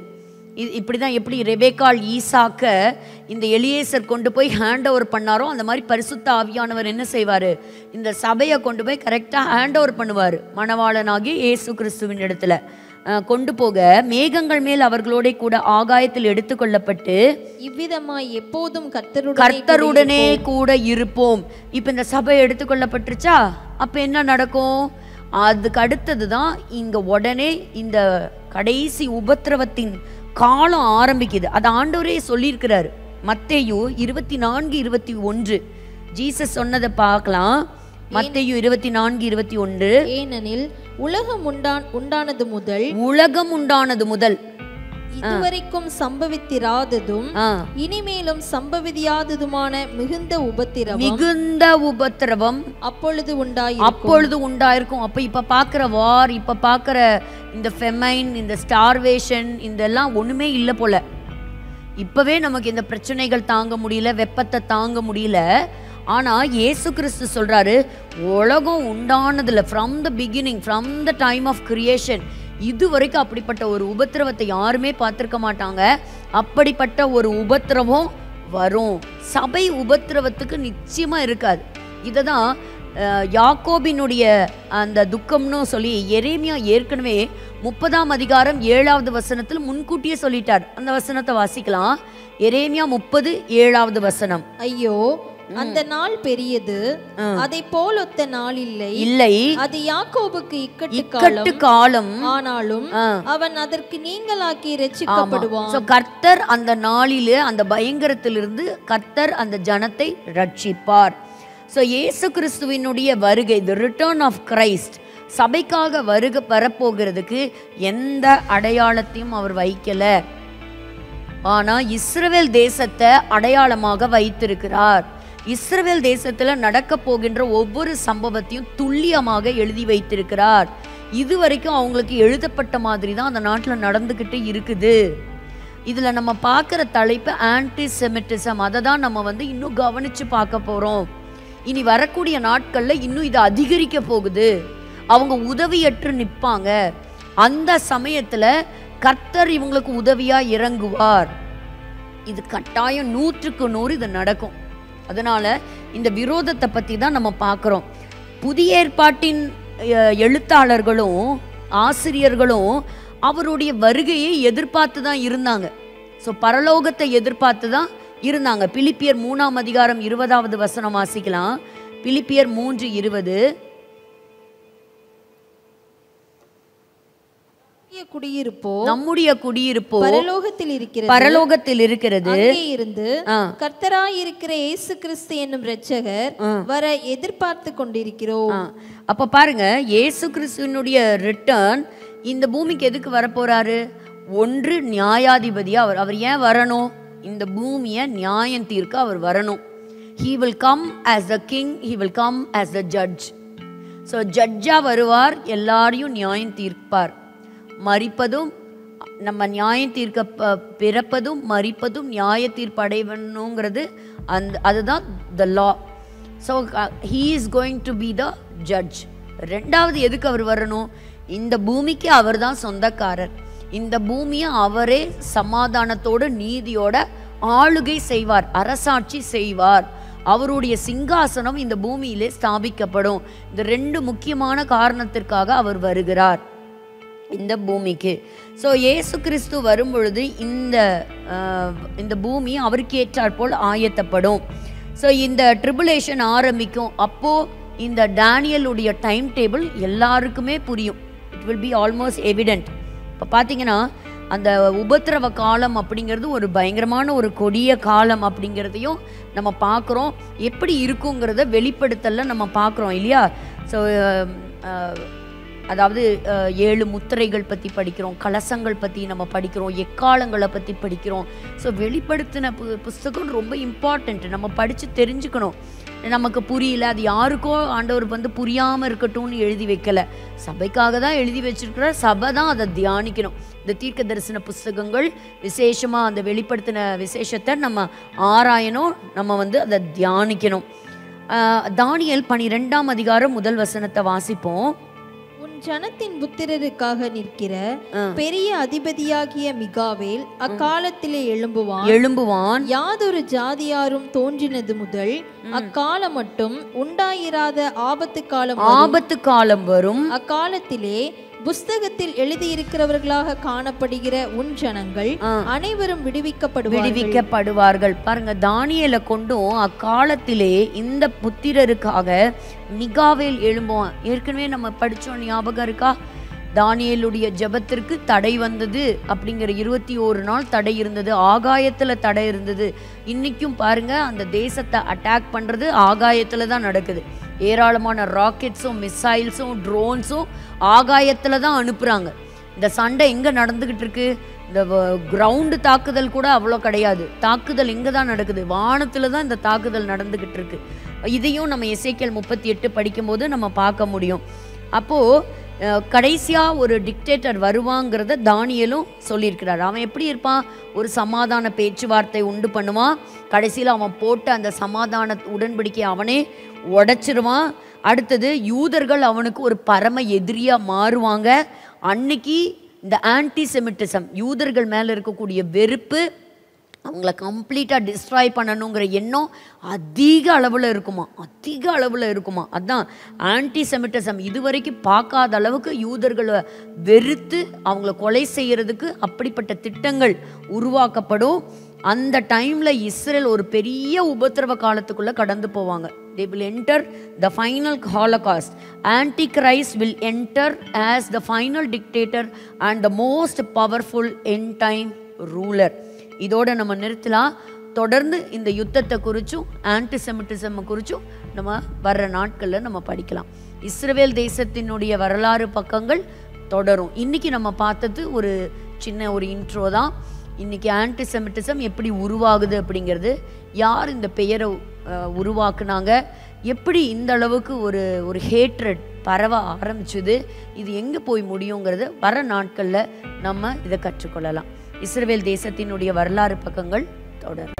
இப்படி தான் எப்படி ரெபேக்காள் ஈசாக்க இந்த எலியேசர் கொண்டு போய் ஹேண்ட் ஓவர் பண்ணாரோ அந்த மாதிரி பரிசுத்த ஆவியானவர் என்ன செய்வார், இந்த சபையை கொண்டு போய் கரெக்டாக ஹேண்ட் ஓவர் பண்ணுவார். மணவாளனாகிய இயேசு கிறிஸ்துவின் இடத்துல கொண்டு போக மேகங்கள் மேல் அவர்களோட கூட ஆகாயத்தில் எடுத்துக்கொள்ளப்பட்டு இவ்விதமாய் எப்போதும் கர்த்தருடனே கூட இருப்போம். இப்போ இந்த சபை எடுத்துக்கொள்ளப்பட்டுருச்சா, அப்போ என்ன நடக்கும், அதுக்கு அடுத்தது தான் இங்கே உடனே இந்த கடைசி உபத்திரவத்தின் காலம் ஆரம்பிக்குது. அது ஆண்டவரே சொல்லியிருக்கிறாரு. மத்தேயு 24:21 ஜீசஸ் சொன்னதை பார்க்கலாம். மத்தேயு 24:21 ஏனெனில் உலகம் உண்டானது முதல் இதுவரைக்கும் சம்பவித்திராததும் இனிமேலும் சம்பவியாததுமான மிகுந்த உபத்திரவம் அப்பொழுது உண்டாயிருக்கும். அப்ப இப்ப பாக்குற வார், இப்ப பாக்குற இந்த ஃபெமைன், இந்த ஸ்டார்வேஷன், இதெல்லாம் ஒண்ணுமே இல்லை போல. இப்பவே நமக்கு இந்த பிரச்சனைகள் தாங்க முடியல, வெப்பத்தை தாங்க முடியல. ஆனா இயேசு கிறிஸ்து சொல்றாரு, உலகம் உண்டானதுல from the beginning, from the time of creation, இது வரைக்கும் அப்படிப்பட்ட ஒரு உபத்திரவத்தை யாருமே பார்த்திருக்க மாட்டாங்க. அப்படிப்பட்ட ஒரு உபத்திரவம் வரும். சபை உபத்திரவத்துக்கு நிச்சயமா இருக்காது. இதை தான் யாக்கோபினுடைய அந்த துக்கம்னு சொல்லி எரேமியா ஏற்கனவே 30ஆம் அதிகாரம் 7வது வசனத்தில் முன்கூட்டியே சொல்லிட்டார். அந்த வசனத்தை வாசிக்கலாம். எரேமியா 30:7 வசனம். ஐயோ, அந்த நாள் பெரியது, அதை போல் ஒத்த நாள் இல்லை. அது யாக்கோபுக்கு இக்கட்டு காலம், ஆனாலும் அவன் அதற்கு நீங்களாக்கி ரட்சிக்கப்படுவான். கர்த்தர் அந்த நாளிலே, அந்த பயங்கரத்திலிருந்து கர்த்தர் அந்த ஜனத்தை ரட்சிப்பார். ஸோ இயேசு கிறிஸ்துவினுடைய வருகை, தி ரிட்டர்ன் ஆஃப் கிரைஸ்ட், சபைக்காக வரப்போகிறதுக்கு எந்த அடையாளத்தையும் அவர் வைக்கல. ஆனா இஸ்ரவேல் தேசத்தை அடையாளமாக வைத்திருக்கிறார். இஸ்ரவேல் தேசத்துல நடக்க போகின்ற ஒவ்வொரு சம்பவத்தையும் துல்லியமாக எழுதி வைத்திருக்கிறார். இதுவரைக்கும் அவங்களுக்கு எழுதப்பட்ட மாதிரி தான் அந்த நாட்டில் நடந்துக்கிட்டு இருக்குது. இதில் நம்ம பார்க்குற தலைப்பு ஆன்டிசெமிட்டிசம். அதை தான் நம்ம வந்து இன்னும் கவனித்து பார்க்க போகிறோம். இனி வரக்கூடிய நாட்களில் இன்னும் இது அதிகரிக்க போகுது. அவங்க உதவியற்று நிற்பாங்க. அந்த சமயத்தில் கர்த்தர் இவங்களுக்கு உதவியாக இறங்குவார். இது கட்டாயம் 100க்கு 100 இது நடக்கும். அதனால் இந்த விரோதத்தை பற்றி தான் நம்ம பார்க்குறோம். புதிய ஏற்பாட்டின் எழுத்தாளர்களும் ஆசிரியர்களும் அவருடைய வருகையை எதிர்பார்த்து தான் இருந்தாங்க. ஸோ பரலோகத்தை எதிர்பார்த்து தான் இருந்தாங்க. பிலிப்பியர் 3ஆம் அதிகாரம் 20வது வசனம் வாசிக்கலாம். பிலிப்பியர் 3:20. நம்முடைய குடியிருப்போ பரலோகத்தில் இருக்கிறது. இருந்து கர்த்தராய் இருக்கிற இயேசு கிறிஸ்து என்னும் இரட்சகர் வர எதிர்பார்த்து கொண்டிருக்கிறோம். அப்ப பாருங்க, இயேசு கிறிஸ்துவினுடைய ரிட்டர்ன் இந்த பூமிக்கு எதுக்கு வரப்போறாரு? ஒன்று நியாயாதிபதியா அவர் ஏன் வரணும்? இந்த பூமியை நியாயம் தீர்க்க அவர் வரணும். He will come as the king, he will come as the judge. So ஜட்ஜா வருவார், எல்லாரையும் நியாயம் தீர்ப்பார். மரிப்பதும் நம்ம நியாயம் தீர்க்க பிறப்பதும் மரிப்பதும் நியாய தீர்ப்பு அடைவணுங்கிறது அதுதான் the law. So he is going to be the judge. ரெண்டாவது எதுக்கு அவர் வரணும்? இந்த பூமிக்கு அவர் தான் சொந்தக்காரர். இந்த பூமியை அவரே சமாதானத்தோடு நீதியோட ஆளுகை செய்வார், அரசாட்சி செய்வார். அவருடைய சிங்காசனம் இந்த பூமியிலே ஸ்தாபிக்கப்படும். இந்த 2 முக்கியமான காரணத்திற்காக அவர் வருகிறார் இந்த பூமிக்கு. ஸோ இயேசு கிறிஸ்து வரும் பொழுது இந்த பூமி அவருக்கு ஏற்றாற்போல் ஆயத்தப்படும். ஸோ இந்த ட்ரிபுலேஷன் ஆரம்பிக்கும். அப்போது இந்த டேனியலுடைய டைம் டேபிள் எல்லாருக்குமே புரியும். It will be almost evident. இப்போ பார்த்தீங்கன்னா அந்த உபத்திரவ காலம் அப்படிங்கிறது ஒரு பயங்கரமான ஒரு கொடிய காலம் அப்படிங்கிறதையும் நம்ம பார்க்குறோம். எப்படி இருக்குங்கிறத வெளிப்படுத்தல நம்ம பார்க்குறோம் இல்லையா? ஸோ அதாவது 7 முத்திரைகள் பற்றி படிக்கிறோம், கலசங்கள் பற்றி நம்ம படிக்கிறோம், எக்காலங்களை பற்றி படிக்கிறோம். ஸோ வெளிப்படுத்தின புஸ்தகம் ரொம்ப இம்பார்ட்டண்ட். நம்ம படித்து தெரிஞ்சுக்கணும். நமக்கு புரியல, அது யாருக்கோ ஆண்டவர் வந்து புரியாமல் இருக்கட்டும்னு எழுதி வைக்கலை, சபைக்காக தான் எழுதி வச்சிருக்கிற. சபை தான் அதை தியானிக்கணும். இந்த தீர்க்க தரிசன புஸ்தகங்கள் விசேஷமாக அந்த வெளிப்படுத்தின விசேஷத்தை நம்ம ஆராயணும், நம்ம வந்து அதை தியானிக்கணும். தானியேல் 12ஆம் அதிகாரம் 1 வசனத்தை வாசிப்போம். ஜனத்தின் புத்திரருக்காக நிற்கிற பெரிய அதிபதியாகிய மிகாவேல் அக்காலத்திலே எழும்புவான். யாதொரு ஜாதியாரும் தோன்றினது முதல் அக்காலம் மட்டும் உண்டாயிராத ஆபத்து காலம் வரும். அக்காலத்திலே புஸ்தகத்தில் எழுதியிருக்கிறவர்களாக காணப்படுகிற உன் ஜனங்கள் அனைவரும் விடுவிக்கப்படுவார்கள். பாருங்க, தானியேலை கொண்டும் அக்காலத்திலே இந்த புத்திரருக்காக மிகாவேல் எழும்புவான். ஏற்கனவே நம்ம படிச்சோம், ஞாபகம் இருக்கா? தானியேலுடைய ஜெபத்திற்கு தடை வந்தது அப்படிங்கிற 21 நாள் தடை இருந்தது. ஆகாயத்தில் தடை இருந்தது. இன்னைக்கும் பாருங்க, அந்த தேசத்தை அட்டாக் பண்றது ஆகாயத்தில் தான் நடக்குது. ஏராளமான ராக்கெட்ஸும் மிசைல்ஸும் ட்ரோன்ஸும் ஆகாயத்தில் தான் அனுப்புகிறாங்க. இந்த சண்டை எங்கே நடந்துக்கிட்டு இருக்கு? இந்த கிரவுண்டு தாக்குதல் கூட அவ்வளோ கிடையாது. தாக்குதல் எங்கே தான் நடக்குது? வானத்தில் தான் இந்த தாக்குதல் நடந்துக்கிட்டு இருக்கு. இதையும் நம்ம எசேக்கியேல் 38 படிக்கும்போது நம்ம பார்க்க முடியும். அப்போது கடைசியாக ஒரு டிக்டேட்டர் வருவாங்கிறத தானியேலும் சொல்லியிருக்கிறார். அவன் எப்படி இருப்பான்? ஒரு சமாதான பேச்சுவார்த்தை உண்டு பண்ணுவான். கடைசியில் அவன் போட்ட அந்த சமாதான உடன்படிக்கை அவனே உடைச்சிருவான். அடுத்தது யூதர்கள் அவனுக்கு ஒரு பரம எதிரியாக மாறுவாங்க. அன்னைக்கு இந்த ஆன்டிசெமிட்டிசம், யூதர்கள் மேலே இருக்கக்கூடிய வெறுப்பு, அவங்கள கம்ப்ளீட்டாக டிஸ்ட்ராய் பண்ணணுங்கிற எண்ணம் அதிக அளவில் இருக்குமா. அதுதான் ஆன்டிசெமிட்டிசம். இதுவரைக்கும் பார்க்காத அளவுக்கு யூதர்களை வெறுத்து அவங்கள கொலை செய்கிறதுக்கு அப்படிப்பட்ட திட்டங்கள் உருவாக்கப்படும். அந்த டைமில் இஸ்ரேல் ஒரு பெரிய உபத்திரவ காலத்துக்குள்ளே கடந்து போவாங்க. They will enter the final Holocaust. Antichrist will enter as the final dictator and the most powerful end time ruler. இதோட நம்ம நிறுத்தலாம். தொடர்ந்து இந்த யுத்தத்தை குறிச்சும் ஆன்டிசெமிட்டிசம் குறிச்சும் நம்ம வர்ற நாட்களில் நம்ம படிக்கலாம். இஸ்ரவேல் தேசத்தினுடைய வரலாறு பக்கங்கள் தொடரும். இன்னைக்கு நம்ம பார்த்தது ஒரு சின்ன இன்ட்ரோ தான். இன்னைக்கு ஆன்டிசெமிட்டிசம் எப்படி உருவாகுது அப்படிங்கிறது, யார் இந்த பெயரை உருவாக்குனாங்க, எப்படி இந்த அளவுக்கு ஒரு ஹேட்ரட் பரவ ஆரம்பிச்சுது, இது எங்கே போய் முடியுங்கிறது வர நாட்களில் நம்ம இதை கற்றுக்கொள்ளலாம். இஸ்ரவேல் தேசத்தினுடைய வரலாறு பக்கங்கள் தொடரும்.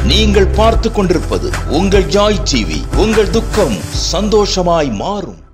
நீங்கள் பார்த்துக் கொண்டிருப்பது உங்கள் ஜாய் டிவி. உங்கள் துக்கம் சந்தோஷமாய் மாறும்.